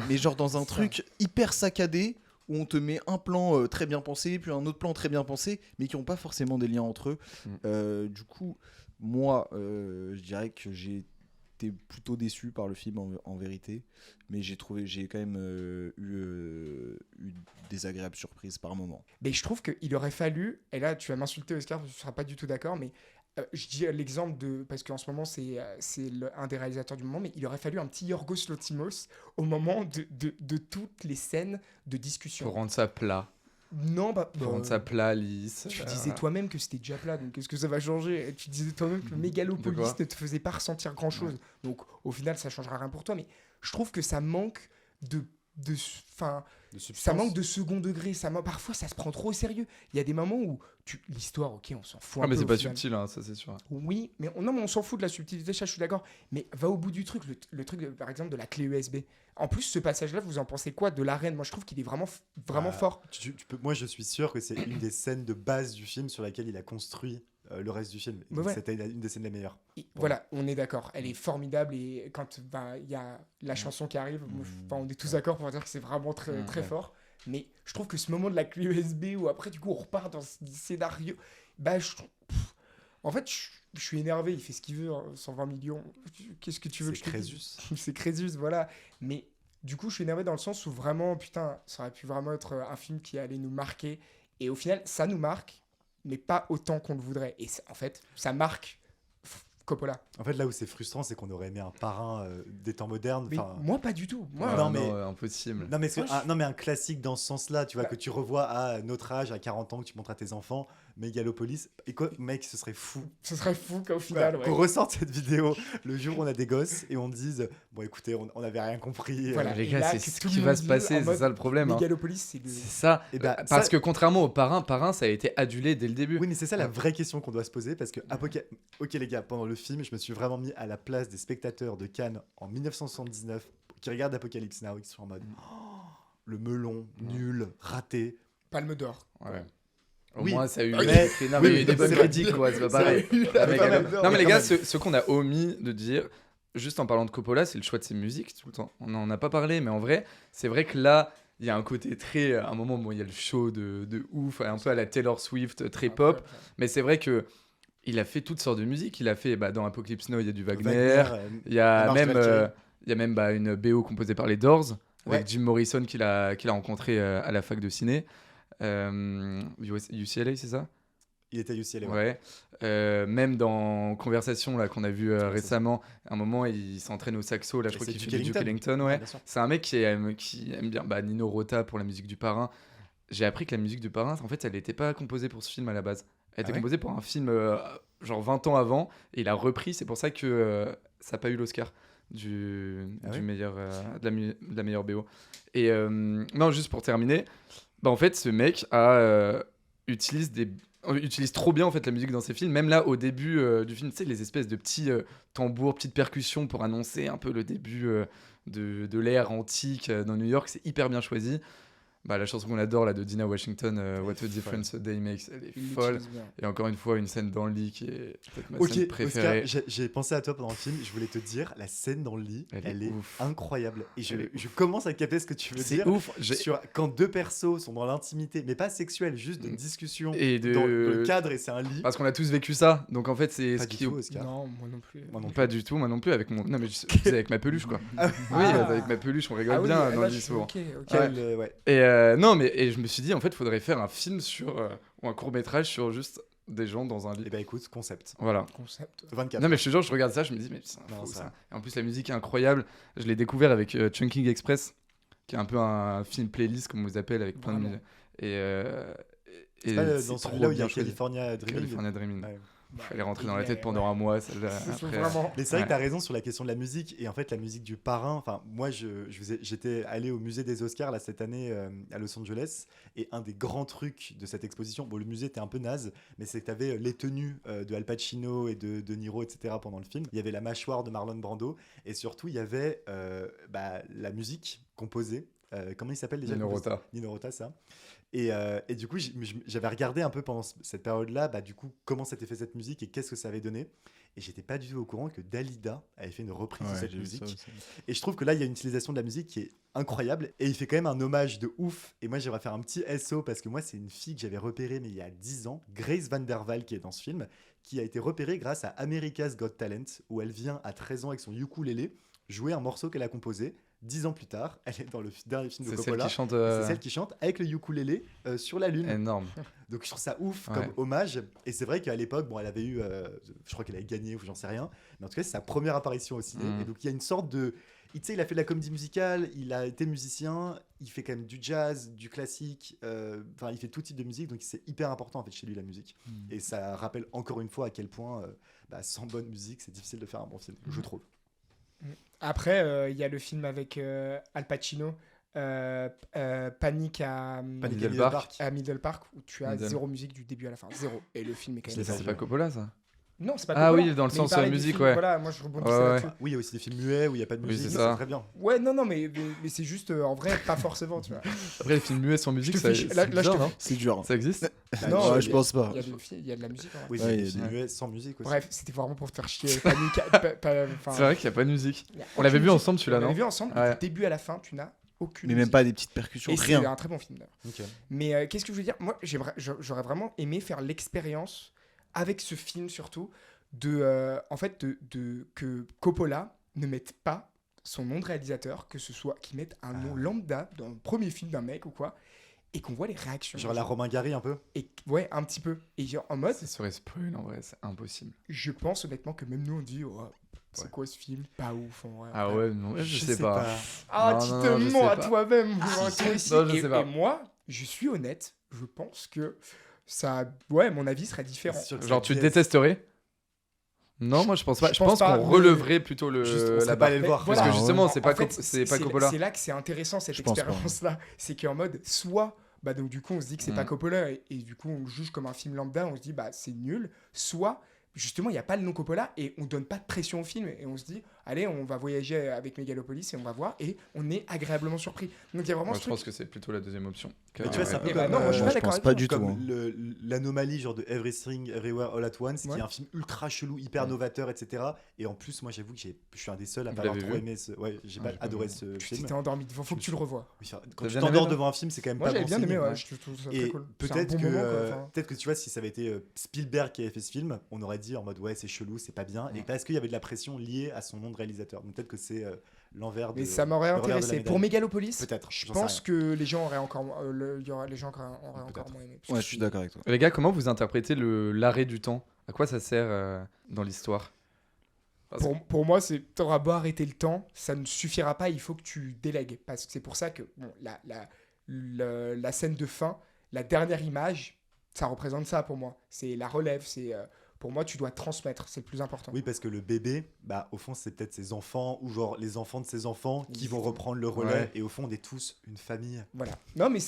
Mais genre dans un Ça. truc hyper saccadé où on te met un plan très bien pensé, puis un autre plan très bien pensé, mais qui n'ont pas forcément des liens entre eux. Du coup, moi, je dirais que j'ai été plutôt déçu par le film en vérité, mais j'ai quand même eu des agréables surprises par moment. Mais je trouve qu'il aurait fallu, et là tu vas m'insulter Oscar, tu ne seras pas du tout d'accord, mais je dis l'exemple de, parce qu'en ce moment c'est un des réalisateurs du moment, mais il aurait fallu un petit Yorgos Lanthimos au moment de toutes les scènes de discussion. Pour rendre ça plat. Non, bah, Pour rendre ça plat, lisse. tu disais toi-même que c'était déjà plat, donc qu'est-ce que ça va changer? Tu disais toi-même que le De Mégalopolis quoi ne te faisait pas ressentir grand-chose. Donc au final, ça changera rien pour toi, mais je trouve que ça manque ça manque de second degré. Parfois, ça se prend trop au sérieux. Il y a des moments où l'histoire, ok, on s'en fout un Ah, mais peu c'est au pas final. subtil, hein, ça c'est sûr. Oui, mais on s'en fout de la subtilité, ça je suis d'accord. Mais va au bout du truc, le truc par exemple de la clé USB. En plus, ce passage-là, vous en pensez quoi de l'arène? Moi, je trouve qu'il est vraiment fort. Moi, je suis sûr que c'est une des scènes de base du film sur laquelle il a construit le reste du film. Ouais. C'était une des scènes les meilleures. Voilà, on est d'accord. Elle est formidable et quand il y a la chanson qui arrive, on est tous d'accord pour dire que c'est vraiment très, très fort. Mais je trouve que ce moment de la clé USB où après, du coup, on repart dans ce scénario, en fait, je suis énervé. Il fait ce qu'il veut, hein, 120 millions. Qu'est-ce que tu veux que je te dise? C'est Crésus, voilà. Mais du coup, je suis énervé dans le sens où vraiment, putain, ça aurait pu vraiment être un film qui allait nous marquer. Et au final, ça nous marque, mais pas autant qu'on le voudrait. Et en fait, ça marque Coppola. En fait, là où c'est frustrant, c'est qu'on aurait aimé un parrain des temps modernes. Mais Enfin, moi, pas du tout. Moi, non, mais- impossible. non, mais, Moi, non, mais un classique dans ce sens-là, tu vois, Bah. que tu revois à notre âge, à 40 ans, que tu montres à tes enfants, Megalopolis. Et quoi, mec, ce serait fou. ce serait fou qu'au final, Voilà, ouais. qu'on ressorte cette vidéo le jour où on a des gosses et on dise bon écoutez on n'avait rien compris Voilà. Les Et gars, là, c'est que ce tout le qui monde va se dise passer, en c'est mode ça le problème. Hein. Megalopolis, c'est le... C'est ça. Et bah, Parce ça- que contrairement au Parrain, ça a été adulé dès le début. oui mais c'est ça la vraie question qu'on doit se poser parce que ok les gars pendant le film je me suis vraiment mis à la place des spectateurs de Cannes en 1979 qui regardent Apocalypse Now et qui sont en mode oh, le melon nul raté. Palme d'or. Ouais. Au Oui. moins, ça a eu, Mais- il y a eu des bonnes c'est critiques, quoi. C'est pas pareil. Ça a Mais pas mal non, d'or, mais mais les quand gars, même. ce qu'on a omis de dire, juste en parlant de Coppola, c'est le choix de ses musiques tout le temps. On n'en a pas parlé, mais en vrai, c'est vrai que là, il y a un côté très. À un moment, bon, il y a le show de ouf, un peu à la Taylor Swift, très pop. Mais c'est vrai que il a fait toutes sortes de musiques. Il a fait dans Apocalypse Now, il y a du Wagner. Il y La a marche de même, Valkyrie. il y a même une BO composée par les Doors, avec Ouais. Jim Morrison qu'il a rencontré à la fac de ciné. UCLA, c'est ça? il était à UCLA. Ouais. Même dans Conversation là qu'on a vu récemment, à un moment il s'entraîne au saxo là, je Et crois c'est qu'il Duke fait du Duke Ellington. Ellington, ouais. Bien sûr. C'est un mec qui aime bien Nino Rota pour la musique du Parrain. J'ai appris que la musique du Parrain, en fait, elle n'était pas composée pour ce film à la base. Elle était Ah ouais composée pour un film genre 20 ans avant, et il a repris. C'est pour ça que ça n'a pas eu l'Oscar Ah du ouais meilleur, de la meilleure BO. Et non, juste pour terminer, en fait, ce mec utilise trop bien en fait la musique dans ses films. Même là, au début du film, tu sais, les espèces de petits tambours, petites percussions pour annoncer un peu le début de l'ère antique dans New York, c'est hyper bien choisi. La chanson qu'on adore là de Dinah Washington, What a Difference a Day Makes, elle est folle. Et encore une fois, une scène dans le lit qui est peut-être ma scène Ok, préférée. Oscar, j'ai pensé à toi pendant le film. Je voulais te dire, la scène dans le lit, Elle est ouf. incroyable. Et Elle est je commence à capter ce que tu veux C'est dire. ouf. Quand deux persos sont dans l'intimité, mais pas sexuelle, juste de discussion Et dans le cadre et c'est un lit. Parce qu'on a tous vécu ça. Donc en fait, c'est Pas ce du qui tout, Oscar. Non, moi non plus. Moi non Pas du tout, moi non plus. Avec mon. Non, mais je disais avec ma peluche, quoi. Ah, Oui, Ah. avec ma peluche, on rigole Ah oui, bien là, dans le je lit suis souvent. ok. ouais. Et non, mais je me suis dit, en fait, il faudrait faire un film ou un court-métrage sur juste des gens dans un lit. Et bah écoute, concept. Voilà. Concept. 24. Non, mais je te jure, je regarde ça, je me dis, mais c'est Non, fou ça. ça. Et en plus, la musique est incroyable. Je l'ai découvert avec Chunking Express, qui est un peu un film playlist, comme on vous appelle, avec plein de Vraiment. musique. Et C'est pas c'est dans trop celui-là où il y a bien choisi. California Dreaming. California Dreaming. Ouais. Elle est rentrée dans la tête pendant un mois, celle-là. Après, Vraiment. Mais c'est vrai Ouais. que t'as raison sur la question de la musique et en fait la musique du parrain. Enfin moi j'étais allé au musée des Oscars là cette année à Los Angeles et un des grands trucs de cette exposition, bon le musée était un peu naze, mais c'est que t'avais les tenues de Al Pacino et de Niro etc pendant le film. Il y avait la mâchoire de Marlon Brando et surtout il y avait la musique composée. Comment il s'appelle déjà Nino Rota. Nino Rota, ça. Et du coup, j'avais regardé un peu pendant cette période-là, du coup, comment s'était fait cette musique et qu'est-ce que ça avait donné. Et j'étais pas du tout au courant que Dalida avait fait une reprise de cette musique. Et je trouve que là, il y a une utilisation de la musique qui est incroyable. Et il fait quand même un hommage de ouf. Et moi, j'aimerais faire un petit SO parce que moi, c'est une fille que j'avais repérée, mais il y a 10 ans, Grace Van Der Waal, qui est dans ce film, qui a été repérée grâce à America's Got Talent, où elle vient à 13 ans avec son ukulélé jouer un morceau qu'elle a composé. 10 ans plus tard, elle est dans le dernier film de C'est celle Coppola. qui chante. C'est celle qui chante avec le ukulélé sur la lune. Énorme. Donc je trouve ça ouf Ouais. comme hommage. Et c'est vrai qu'à l'époque, bon, elle avait eu, je crois qu'elle avait gagné ou j'en sais rien. Mais en tout cas, c'est sa première apparition au ciné. Mm. Et donc il y a une sorte de, tu sais, il a fait de la comédie musicale, il a été musicien, il fait quand même du jazz, du classique. Enfin, il fait tout type de musique. Donc c'est hyper important en fait chez lui la musique. Et ça rappelle encore une fois à quel point, sans bonne musique, c'est difficile de faire un bon film, je trouve. Après, il y a le film avec Al Pacino, Panic à Panic Middle at Park. Middle Park, où tu as Middle. zéro musique du début à la fin. Zéro. Et le film est quand Je même... l'ai C'est pas pas Coppola, ça? Non, c'est pas Ah Coppola, oui, dans le mais sens il parlait du musique, film, ouais. Voilà, moi je rebondissais Ouais, ouais. là-dessus. Oui, il y a aussi des films muets où il n'y a pas de Oui, musique, c'est ça ça. c'est très bien. Ouais, non, mais c'est juste, en vrai, pas forcément, tu vois. Après, les films muets sans musique, te ça, fais- c'est là, je bizarre, te- non? C'est dur. Ça existe? Non, Ouais, je pense pas. Il y a de la musique, en vrai. Oui, Ouais, il y a il y a des films des- muets sans musique aussi. Bref, c'était vraiment pour te faire chier. Panic, enfin, C'est vrai qu'il n'y a pas de musique. il y a On l'avait aucune vu musique. ensemble, celui-là, On l'avait non? vu ensemble, Ouais. du début à la fin, tu n'as aucune Mais même musique. pas des petites percussions, Et c'est rien. un très bon film, d'ailleurs. Ok. Mais qu'est-ce que je veux dire? Moi, j'aurais vraiment aimé faire l'expérience avec ce film surtout que Coppola ne mette pas son nom de réalisateur, que ce soit qu'il mette un nom lambda dans le premier film d'un mec ou quoi, et qu'on voit les réactions. Genre la Romain Gary un peu. Et ouais, un petit peu. Et genre en mode, C'est sur spoil, en vrai, c'est impossible. je pense honnêtement que même nous on dit oh, c'est Ouais. quoi ce film? Pas ouf en vrai. Ah ouais, non, je sais pas. Ah, Non, tu non, te non, je mens sais à pas. toi-même. Ah, toi si. aussi. Non, je et, sais pas. et moi, je suis honnête. Je pense que ça, ouais, mon avis serait différent. C'est sûr que Genre, ça tu biaise. détesterais? Non, moi je pense pas. Je Je pense pense pas, qu'on mais- releverait plutôt Juste, on la serait pas barre. allé le voir. Parce que Ah, justement, ouais. c'est pas, En fait, c'est pas Coppola. C'est là que c'est intéressant cette Je pense pas. expérience-là. C'est qu'en mode, soit, bah donc du coup, on se dit que c'est pas Mm. Coppola et du coup, on le juge comme un film lambda, on se dit, bah c'est nul. Soit, justement, il n'y a pas le nom Coppola et on donne pas de pression au film et on se dit, allez, on va voyager avec Megalopolis et on va voir et on est agréablement surpris. Donc il y a vraiment Moi, ce je truc. pense que c'est plutôt la deuxième option. Mais tu vois, c'est un peu Eh ben comme, non, moi, je suis Moi, pas je d'accord pense avec pas toi. du tout. comme hein. l'anomalie genre de Everything Everywhere All at Once, qui Ouais. est un film ultra chelou, hyper Ouais. novateur, etc. Et en plus, moi, j'avoue que je suis un des seuls à Vous pas avoir l'avez trop vu aimé ce. Ouais, j'ai Ah, pas j'ai pas adoré vu. ce Tu film. t'étais endormi devant, faut que tu le revois. Oui, quand T'as tu bien t'endors aimé, devant un film, c'est quand même Moi pas j'avais bon bien signe. aimé, ouais, ouais. je trouve ça Et très cool. C'est un peut-être bon que, moment, quoi, enfin. peut-être que tu vois, si ça avait été Spielberg qui avait fait ce film, on aurait dit en mode ouais, c'est chelou, c'est pas bien. Et Ouais. parce qu'il y avait de la pression liée à son nom de réalisateur. Donc peut-être que c'est l'envers de. Mais ça m'aurait le revers de la intéressé. médaille. Pour Megalopolis, Peut-être, je j'en sais pense rien. que les gens auraient encore, il y aura, les gens auraient encore Peut-être. moins aimé. Parce Ouais, que je suis d'accord avec toi. Les gars, comment vous interprétez l'arrêt du temps? À quoi ça sert dans l'histoire? Parce que- Pour moi, t'auras beau arrêter le temps, ça ne suffira pas, il faut que tu délègues. Parce que c'est pour ça que bon, la scène de fin, la dernière image, ça représente ça pour moi. C'est la relève, pour moi, tu dois transmettre, c'est le plus important. Oui, parce que le bébé, bah, au fond, c'est peut-être ses enfants ou genre les enfants de ses enfants qui vont Exactement. reprendre le relais. Ouais. Et au fond, on est tous une famille. Voilà. Non, mais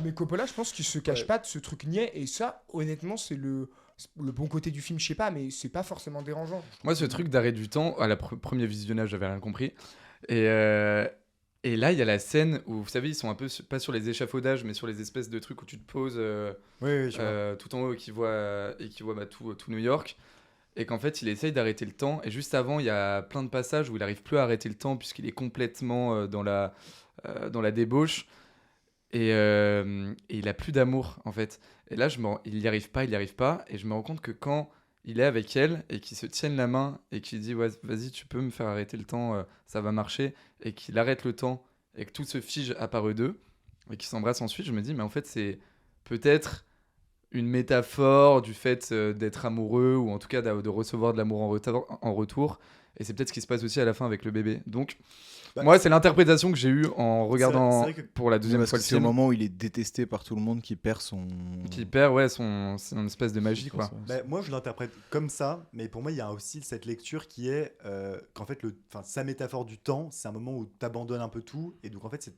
mais Coppola, je pense qu'il se cache Ouais. pas de ce truc niais. Et ça, honnêtement, c'est le bon côté du film, je sais pas, mais c'est pas forcément dérangeant. Moi, ce truc d'arrêt du temps, à la premier visionnage, j'avais rien compris. Et là, il y a la scène où, vous savez, ils sont un peu, pas sur les échafaudages, mais sur les espèces de trucs où tu te poses Oui, je vois. tout en haut et qui voit bah, tout New York. Et qu'en fait, il essaye d'arrêter le temps. Et juste avant, il y a plein de passages où il n'arrive plus à arrêter le temps puisqu'il est complètement dans la débauche. Et il a plus d'amour, en fait. Et là, il n'y arrive pas. Et je me rends compte que quand il est avec elle et qu'ils se tiennent la main et qu'il dit ouais, vas-y, tu peux me faire arrêter le temps, ça va marcher. Et qu'il arrête le temps et que tout se fige à part eux deux et qu'ils s'embrassent ensuite, je me dis, mais en fait, c'est peut-être une métaphore du fait d'être amoureux ou en tout cas de recevoir de l'amour en retour. Et c'est peut-être ce qui se passe aussi à la fin avec le bébé. Donc, Bah, moi, c'est l'interprétation que j'ai eue en regardant c'est vrai que- pour la deuxième Parce fois que le c'est le film. moment où il est détesté par tout le monde qui perd son. Qui perd, ouais, c'est une espèce de magie, quoi. Bah, moi, je l'interprète comme ça, mais pour moi, il y a aussi cette lecture qui est qu'en fait, sa métaphore du temps, c'est un moment où tu abandonnes un peu tout, et donc en fait,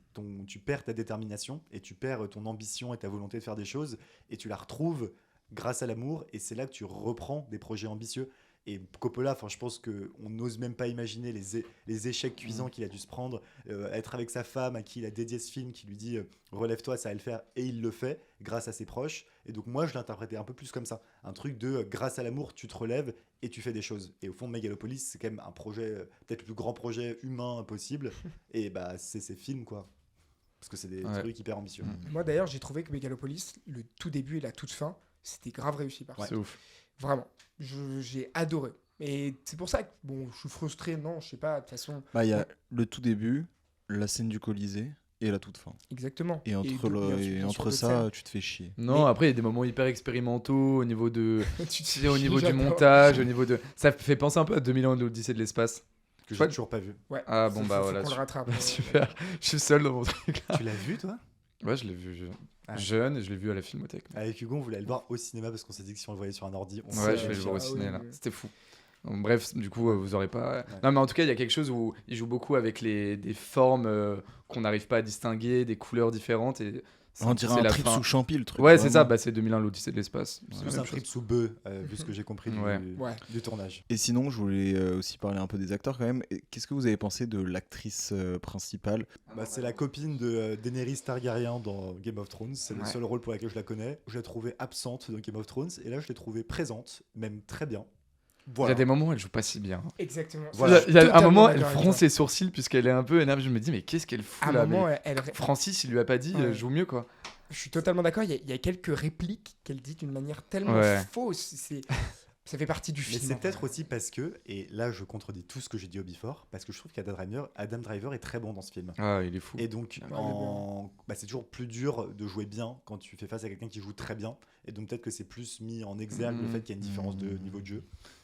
tu perds ta détermination, et tu perds ton ambition et ta volonté de faire des choses, et tu la retrouves grâce à l'amour, et c'est là que tu reprends des projets ambitieux. Et Coppola, je pense qu'on n'ose même pas imaginer les échecs cuisants qu'il a dû se prendre, être avec sa femme à qui il a dédié ce film, qui lui dit relève-toi, ça va le faire, et il le fait grâce à ses proches. Et donc moi, je l'interprétais un peu plus comme ça, un truc de grâce à l'amour, tu te relèves et tu fais des choses. Et au fond, Megalopolis, c'est quand même un projet, peut-être le plus grand projet humain possible, et bah c'est ces films, quoi. Parce que c'est des Ouais. trucs hyper ambitieux. Moi d'ailleurs, j'ai trouvé que Megalopolis, le tout début et la toute fin, c'était grave réussi par C'est ouf. Vraiment. J'ai adoré. Et c'est pour ça que, bon, je suis frustré, non, je sais pas, de toute façon. Bah, il y a le tout début, la scène du Colisée et la toute fin. Exactement. Et entre, donc, bien sûr, bien sûr, entre d'autres ça, tu te fais chier. Non, Mais- après, il y a des moments hyper expérimentaux au niveau de. scènes. Tu sais, au niveau du J'adore. montage, au niveau de. Ça fait penser un peu à 2000 ans de l'Odyssée de l'espace. Que j'ai Ouais. toujours pas vu. Ouais. Ah bon, bah Faut voilà. qu'on le rattrape. Super. Je suis seul dans mon truc là. Tu l'as vu, toi? Ouais, je l'ai vu Ah. jeune et je l'ai vu à la Filmothèque. Avec Hugo, on voulait aller le voir au cinéma parce qu'on s'est dit que si on le voyait sur un ordi, on Ouais, serait- je vais le voir au Ah oui, ciné là. oui. C'était fou. Donc, bref, du coup, vous aurez pas. Non, mais en tout cas, il y a quelque chose où il joue beaucoup avec des formes qu'on n'arrive pas à distinguer, des couleurs différentes. Et On dirait c'est un la trip fin. sous champi, le truc. Ouais, c'est ça. vraiment. Bah, c'est 2001, l'Odyssée de l'espace. C'est C'est plus la un même trip chose. sous bœuf, vu ce que j'ai compris Ouais. Ouais. du tournage. Et sinon, je voulais aussi parler un peu des acteurs quand même. Et qu'est-ce que vous avez pensé de l'actrice principale? Bah, c'est la copine de Daenerys Targaryen dans Game of Thrones. C'est le Ouais. seul rôle pour lequel je la connais. Je l'ai trouvée absente dans Game of Thrones. Et là, je l'ai trouvée présente, même très bien. Il y Voilà. a des moments où elle joue pas si bien. Exactement. Voilà. Il y a un Totalement moment, elle d'accord avec fronce toi. ses sourcils puisqu'elle est un peu énervée. Je me dis, mais qu'est-ce qu'elle fout À un là? moment, Mais elle, Francis, il lui a pas dit, Ouais. joue mieux quoi. je suis totalement d'accord. Il y a quelques répliques qu'elle dit d'une manière tellement Ouais. fausse. Ça fait partie du Mais film. c'est en peut-être vrai. aussi parce que, et là je contredis tout ce que j'ai dit au before, parce que je trouve Adam Driver est très bon dans ce film. Ah, il est fou. Et donc, c'est toujours plus dur de jouer bien quand tu fais face à quelqu'un qui joue très bien. Et donc, peut-être que c'est plus mis en exergue le fait qu'il y a une différence de niveau de jeu.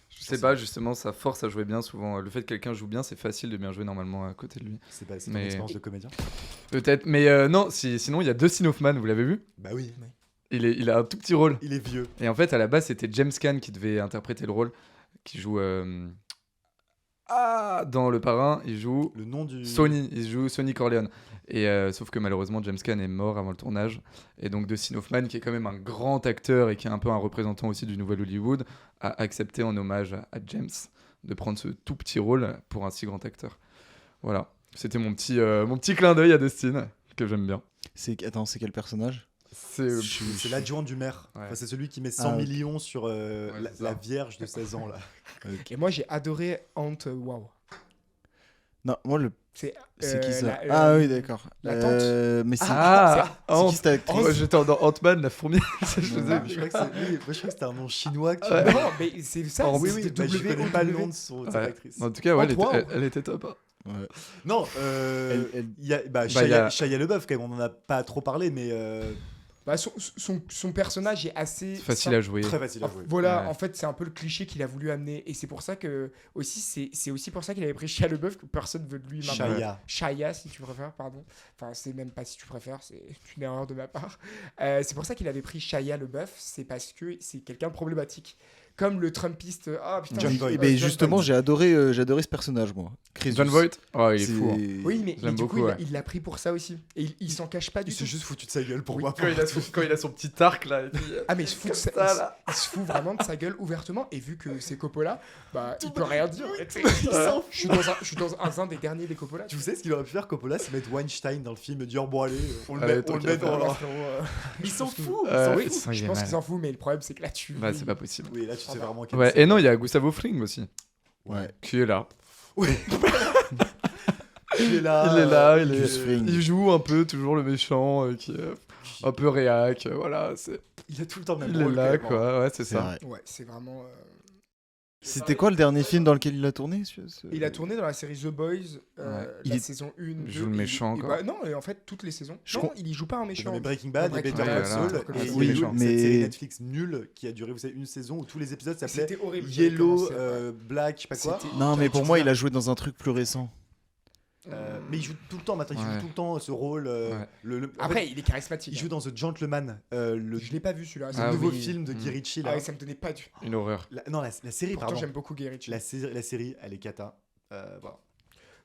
Je sais pas, justement, ça force à jouer bien souvent. Le fait que quelqu'un joue bien, c'est facile de bien jouer normalement à côté de lui. C'est ton Mais- expérience de comédien. Peut-être, mais non, sinon il y a Dustin Hoffman, vous l'avez vu? Bah oui, Il a un tout petit rôle. il est vieux. Et en fait, à la base, c'était James Caan qui devait interpréter le rôle, qui joue dans Le Parrain, il joue Le nom du. il joue Sonny Corleone. Et sauf que malheureusement, James Caan est mort avant le tournage. Et donc Dustin Hoffman, qui est quand même un grand acteur et qui est un peu un représentant aussi du nouvel Hollywood, a accepté en hommage à James de prendre ce tout petit rôle pour un si grand acteur. Voilà, c'était mon petit clin d'œil à Dustin, que j'aime bien. Attends, c'est quel personnage? C'est l'adjoint du maire. Ouais. Enfin, c'est celui qui met 100 ok. millions sur c'est la ça. vierge de 16 ans. Là. Et moi, j'ai adoré Ant Wow. Non, moi, C'est c'est qui ça? la- Ah oui, d'accord. la tante. Mais c'est Ant- qui cette actrice? Moi, j'étais dans Ant-Man, la fourmi. Ça, je faisais- Je crois que moi, je crois que c'était un nom chinois. Que tu- Ouais. Non, mais c'est ça. Oh, Oui, c'était oui, bah, je W-O-W. connais pas le nom de cette Ouais. actrice. En tout cas, ouais, Antoine. elle était top. Hein. Ouais. Non, Elle- il y a, il y Shia, a- Shia LaBeouf, quand même, on en a pas trop parlé, mais Bah, son personnage est assez C'est facile à jouer. très facile à jouer. Voilà, Ouais. en fait, c'est un peu le cliché qu'il a voulu amener. Et c'est pour ça que. Aussi, c'est aussi pour ça qu'il avait pris Shia LaBeouf, que personne veut de lui maintenant. Shia, si tu préfères, pardon. Enfin, c'est même pas si tu préfères, c'est une erreur de ma part. C'est pour ça qu'il avait pris Shia LaBeouf, c'est parce que c'est quelqu'un de problématique. Comme le Trumpiste. Ah putain, John je- Voight. Eh ben, John justement, Voight. j'ai adoré ce personnage, moi. Crésus. John Voight, oh, il est C'est- fou. Hein. Oui, mais J'aime du coup, beaucoup, ouais. il l'a pris pour ça aussi. Et il s'en cache pas du Il tout. s'est juste foutu de sa gueule pour Oui, moi. Quand il a son petit arc là. Et puis, Ah, mais il se fout, comme ça, là. il se fout vraiment de sa gueule ouvertement. Et vu que c'est Coppola, bah, il peut rien dire. Je suis dans un des derniers des Coppola. Tu sais ce qu'il aurait pu faire, Coppola, c'est mettre Weinstein dans le film et dire bon allez, on le Allez, met, tant on le qu'à met faire. dans Alors, leur... frérot, Ils s'en foutent. oui, ça, il je est pense mal. qu'ils s'en foutent, mais le problème c'est que là tu. Bah, c'est pas possible. Oui, là tu sais vraiment quel Ouais, c'est. et non, il y a Gustavo Fring aussi, Ouais. qui est là. Il est là. Il est là, il est- Gus Fring. Il joue un peu toujours le méchant, qui est un peu réac, voilà. Il a tout le temps le même Il est rôle, là, quand même, hein. quoi, ouais, c'est C'est ça. vrai. Ouais, c'est vraiment. C'était quoi le dernier film dans lequel il a tourné Il a tourné dans la série The Boys, Ouais. la Il- saison 1. il joue le méchant, quoi. Non, et en fait, toutes les saisons. Je Non, com- il y joue pas un Non, méchant. mais Breaking Bad Ouais, et Better Breaking Call Bad, Saul, voilà. et il y a Oui, eu mais- cette série Netflix nulle qui a duré, vous savez, une saison où tous les épisodes s'appelaient C'était horrible. j'avais Yellow, commencé, ouais. Black, je sais pas quoi. C'était- Non, mais pour Tu moi, vois, il a joué dans un truc plus récent. Mais il joue tout le temps maintenant, il Ouais. joue tout le temps ce rôle. Ouais. En Après, fait, il est charismatique. il joue dans The Gentleman, le Je l'ai pas vu celui-là. Ah nouveau oui. film de Mm. Guy Ritchie. Ah Là. ouais, ça me donnait pas du. Une horreur. Non, la série, Pourtant, pardon. j'aime beaucoup Guy Ritchie. La série, elle est cata. Voilà.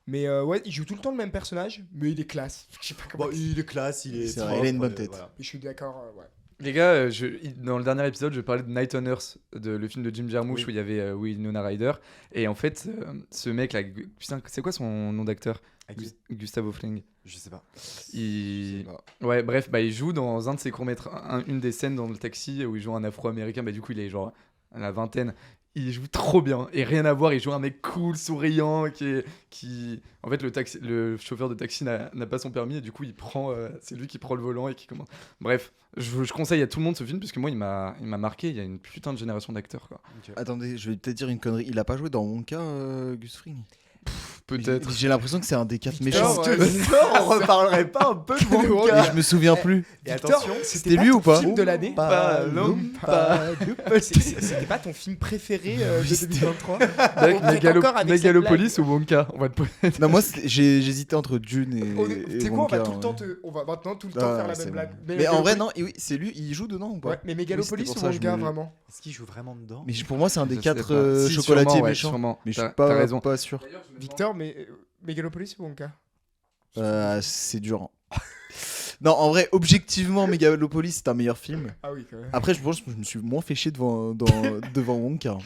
Mais ouais, il joue tout le temps le même personnage, mais il est classe. Je sais pas comment. Bon, il est classe, il est. C'est vrai, propre, il a une bonne tête. voilà. Je suis d'accord, ouais. Les gars, dans le dernier épisode, je parlais de Night on Earth, le film de Jim Jarmusch Oui. où il y avait Winona Ryder. Et en fait, ce mec là, putain, c'est quoi son nom d'acteur? À qui Gustavo Fring. Je sais pas. Il... Ouais, bref, bah, il joue dans un de ses courts-métrages, une des scènes dans le taxi où il joue un afro-américain. Bah, du coup, il est genre à la vingtaine. Il joue trop bien. Et rien à voir, il joue un mec cool, souriant, qui... En fait, le chauffeur de taxi n'a pas son permis et du coup, c'est lui qui prend le volant et qui commence. Bref, je conseille à tout le monde ce film parce que moi, il m'a marqué. Il y a une putain de génération d'acteurs, quoi. Attendez, je vais peut-être dire une connerie. Il a pas joué dans Wonka, Gus Fring? Peut-être. J'ai l'impression que c'est un des 4 Victor, méchants. ouais. On reparlerait pas un peu de Mais Wonka. je me souviens plus. Et Victor, attention, c'était lui ton ou pas film de l'année C'était pas ton film préféré de 2023 Megalopolis ou Wonka? On va te poser. Non, moi, j'hésitais entre Dune et. Tu sais quoi, on va Wonka, tout le temps ouais. on va maintenant tout le Ah, temps faire la c'est même bon. blague. Mais en vrai, non, et oui, c'est lui, il joue dedans ou pas? Ouais, mais Megalopolis Oui, c'était ou pour ça, je Wonka me- vraiment Est-ce qu'il joue vraiment dedans? Mais pour moi, c'est un des Je 4 sais pas. Si, chocolatiers sûrement, ouais, méchants. sûrement. Mais je T'as- suis t'as raison. pas sûr. Victor, mais Megalopolis ou Wonka C'est dur. Non, en vrai, objectivement, Megalopolis, c'est un meilleur film. Ah oui, quand même. Après, je pense que je me suis moins fait chier devant Wonka.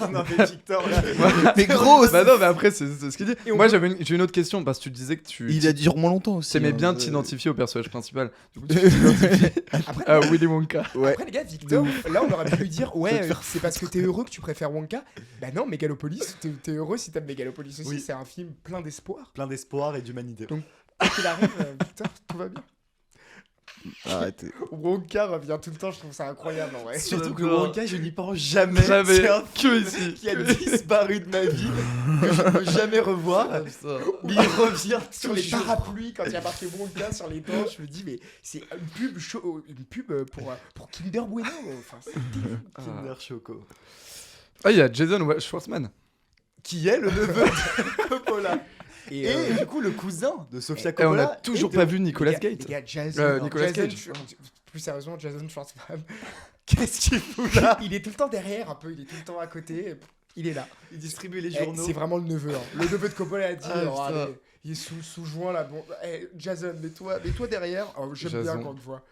Non, mais Victor, là. Mais gros, Bah non, mais après, c'est ce qu'il dit. Et on Moi, peut- j'ai une autre question parce que tu disais que il a duré moins longtemps aussi. t'aimais hein. bien t'identifier au personnage principal. Du coup, tu t'identifies à Willy Wonka. Ouais. Après les gars, Victor, là on aurait pu lui dire ouais, c'est parce que t'es heureux que tu préfères Wonka. Bah non, Megalopolis, t'es heureux si t'aimes Megalopolis aussi. Oui. C'est un film plein d'espoir. Plein d'espoir et d'humanité. Donc, quoi qu'il arrive, Victor, tout va bien. Arrêtez. Wonka revient tout le temps, je trouve ça incroyable en vrai. Surtout que J'adore. Wonka, je n'y pense jamais. Jamais. C'est un Que film ici. qui a disparu de ma vie, que je ne peux jamais revoir. Mais il revient Sur les toujours. parapluies, quand il y a marqué Wonka sur les portes, je me dis, mais c'est une pub pour Kinder Bueno. Enfin, c'est terrible. Kinder Choco. Ah, il y a Jason Schwartzman. Qui est le neveu de Coppola. Et du coup, le cousin de Sofia Et on Coppola. n'a toujours et pas de- vu Nicolas Les Cage. gars, Jason, Nicolas Jason, Cage. plus sérieusement, Jason Schwartzman, Qu'est-ce qu'il fout là? il est tout le temps derrière un peu, il est tout le temps à côté, il est là. Il distribue les Eh, journaux. c'est vraiment le neveu. Hein. Le neveu de Coppola a dit, Ah, oh, putain. allez, il est sous joint là. Bon, Jason, mets-toi derrière. Oh, j'aime bien Jason. quand on te voit.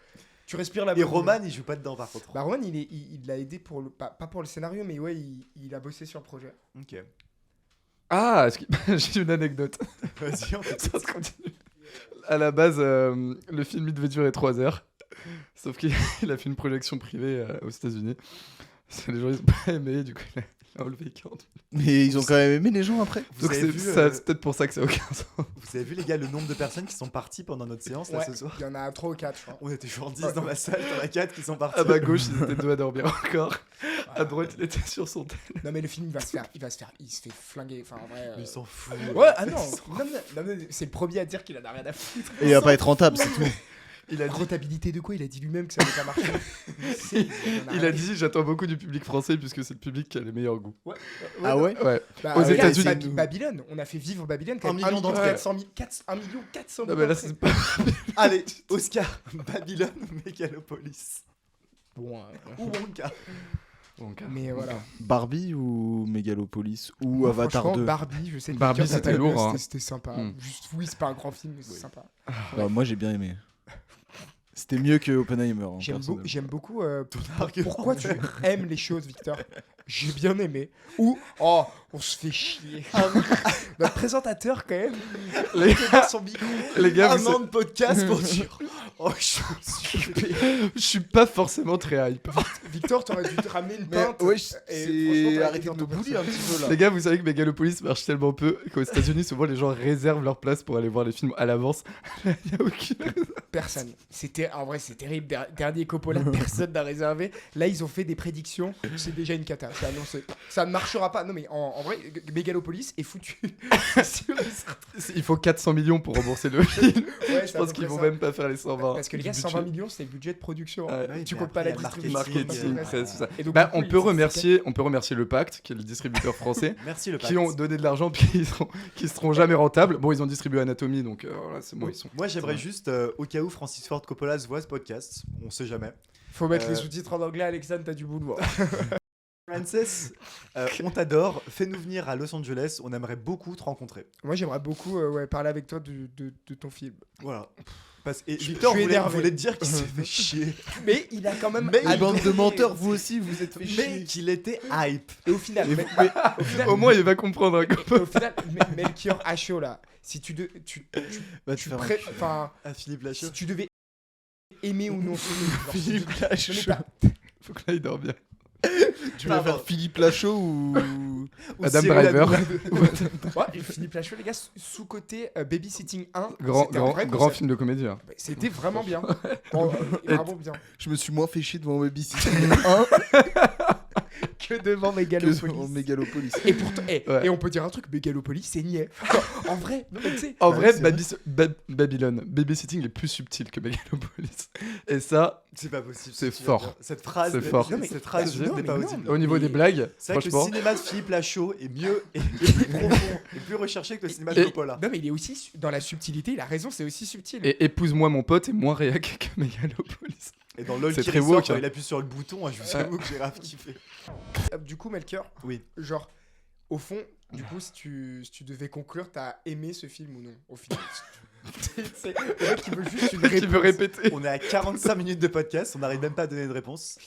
Tu respires la Et bonne Roman, il joue pas dedans par contre. Bah Roman, il l'a aidé pour le pas pour le scénario, mais ouais, il a bossé sur le projet. Ok. Ah, j'ai une anecdote. Vas-y, on fait Ça se continue. À la base, le film il devait durer 3 heures. Sauf qu'il il a fait une projection privée aux États-Unis. Les gens ils ont pas aimé, du coup il a enlevé 40 Mais ils ont quand même aimé les gens après. Vous Donc avez c'est vu, c'est peut-être pour ça que ça n'a aucun sens. Vous avez vu, les gars, le nombre de personnes qui sont parties pendant notre séance là Ouais, ce soir? il y en a 3 ou 4, je crois. On était genre 10 dans la salle, t'en as 4 qui sont partis. À ma gauche, ils étaient 2 à dormir encore. À droite, il était sur son tel. Non mais le film il se fait flinguer. Enfin en vrai. Mais il s'en fout. Ouais, ah non, non, mais c'est le premier à dire qu'il en a rien à foutre. Et il va pas être rentable, c'est tout. Il a dit, Rentabilité de quoi? Il a dit lui-même que ça n'allait pas marcher. il a dit j'attends beaucoup du public français puisque c'est le public qui a les meilleurs goûts. Ah ouais? Ouais. Bah, Aux regarde, États-Unis. Babylone, on a fait vivre Babylone quand 1 même. million d'entrées. 1 million 400 Non, 000 mais là, entrées. c'est pas. Allez, Oscar, Babylone ou Megalopolis? Bon, Ou Wonka? mais voilà. Barbie ou Megalopolis ou Moi, Avatar franchement, 2? Barbie, je sais que Barbie, quelqu'un c'était s'appelle, lourd, hein. C'était sympa. Hmm. Juste, oui, c'est pas un grand film, mais c'est sympa. Bah, moi j'ai bien aimé. C'était mieux que Oppenheimer. Hein, personnellement. J'aime beaucoup. argument, Pourquoi tu aimes les choses, Victor? J'ai bien aimé. Ou, oh, on se fait chier. Notre présentateur, quand même. Les, Son micro. les gars, Un vous an de podcast pour dire. Oh, je je suis pas forcément très hype. Victor, t'aurais dû te ramener une Mais pinte. ouais, et franchement, c'est t'aurais arrêtez été de dans me ton bully un petit peu là. Les gars, vous savez que Megalopolis marche tellement peu qu'aux États-Unis, souvent les gens réservent leur place pour aller voir les films à l'avance. Il y a aucune raison. Personne. En vrai, c'est terrible. Dernier Coppola, personne n'a réservé. Là, ils ont fait des prédictions. C'est déjà une cata. C'est annoncé. Ça ne marchera pas. Non, mais en vrai, Megalopolis est foutu. C'est sûr, il sera- Il faut 400 millions pour rembourser le film. Ouais, Je c'est à pense peu qu'ils près vont ça. même pas faire les 120. Parce que les gars, du 120 budget. millions, c'est le budget de production. Ouais. Oui, Tu mais comptes pas après, la il y a distribution. Marketing, Ouais. presse, tout ça. Et donc, Bah, du coup, on ils peut ont fait remercier le Pacte, qui est le distributeur français, Merci le qui ont donné de l'argent puis qui seront jamais rentables. Bon, ils ont distribué Anatomy, donc voilà, c'est bon, ils sont. Moi, j'aimerais juste, au cas où Francis Ford Coppola se voit ce podcast, on sait jamais. Faut mettre les Euh, sous-titres en anglais, Alexandre, t'as du boulot. Francis, on t'adore, fais-nous venir à Los Angeles, on aimerait beaucoup te rencontrer. Moi, j'aimerais beaucoup parler avec toi de ton film. Voilà. Et Je Victor suis voulait énervé. te dire qu'il s'est fait chier, Mais il a quand même. Mais Ah, bande de adoré. menteurs, vous aussi, vous êtes fait chier. mais qu'il était hype. Et au final, au final, Au moins, il va comprendre. Hein, au final, Melchior Acho là, si tu Va te faire un- enfin, À Philippe Lachaud. si tu devais aimer ou non ce film, genre, si Philippe tu- Lachaud. non, mais pas- Faut que là, il dort bien. Tu vas Pardon. faire Philippe Lachaud ou. Ou Adam Cyril Driver. Hanouna. Ouais, et Philippe Lachaud, les gars, sous-côté Babysitting 1, Grand, c'était un grand, vrai grand concept. film de comédie. Hein. Bah, c'était vraiment bien. Bon, vraiment bien. Je me suis moins fait chier devant Babysitting 1 Que devant que Megalopolis. devant Megalopolis. Et pourtant, Ouais. et on peut dire un truc, Megalopolis, c'est niais. En vrai, non, mais tu sais. En Ouais, vrai, c'est vrai. Babylone, Babysitting est plus subtil que Megalopolis. Et ça, C'est pas possible. C'est ce que tu fort. viens de dire. Cette phrase, C'est fort. Non, mais- cette phrase non, n'est mais pas non, audible. au niveau Mais- des blagues, C'est vrai que le franchement. cinéma de Philippe Lachaud est mieux et plus profond et plus recherché que le cinéma de Et- Coppola. Non, mais il est aussi dans la subtilité, il a raison, c'est aussi subtil. Et Épouse-moi mon pote est moins réac que Megalopolis. Et dans LOL C'est qui très ressort, woke, quand hein. il appuie sur le bouton, je vous avoue que j'ai grave kiffé. Du coup, Melchior, Oui. genre, au fond, du coup, si tu devais conclure, t'as aimé ce film ou non, au final? C'est le mec qui veut juste une Qui veut réponse. répéter. On est à 45 minutes de podcast, on n'arrive même pas à donner de réponse.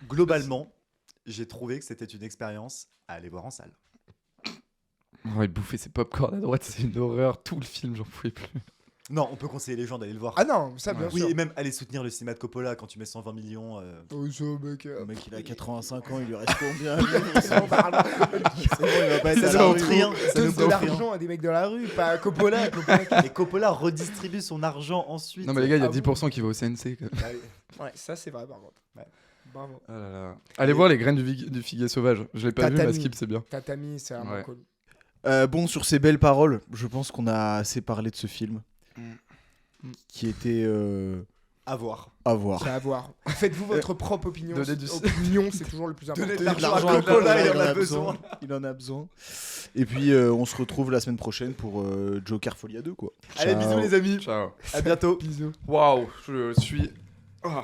Globalement, j'ai trouvé que c'était une expérience à aller voir en salle. Oh, il bouffait ses popcorn à droite, c'est une horreur. Tout le film, j'en pouvais plus. Non, on peut conseiller les gens d'aller le voir. Ah non, ça bien Oui, sûr. et même aller soutenir le cinéma de Coppola quand tu mets 120 millions. Oh, ça, mec. Le mec, il a 85 ans, il lui reste combien On parle C'est bon, il va pas être Ça à nous la coûte rue. rien. Ça nous de coûte rien. l'argent à des mecs de la rue, pas à Coppola. Et Coppola redistribue son argent ensuite. Non, mais les gars, il y a Ah bon 10% qui va au CNC. Quand même. Ah oui. Ouais, ça c'est vrai par contre. Ouais. Bravo. Ah là là. Allez voir les graines du figuier sauvage. Je l'ai pas vu, mais Tatami. Skip, c'est bien. Tatami, c'est vraiment Ouais. cool. Bon, sur ces belles paroles, je pense qu'on a assez parlé de ce film. Qui était À voir. à voir. C'est à voir. Faites-vous votre propre opinion. Donnez du- Opinion, c'est toujours le plus important. Donnez de De l'argent l'argent à à Coppola, Coppola, il en a besoin. Il en a besoin. Et puis, on se retrouve la semaine prochaine pour Joker Folia 2, quoi. Allez, Ciao. bisous les amis. Ciao. À bientôt. Bisous. Waouh, je suis. Ah.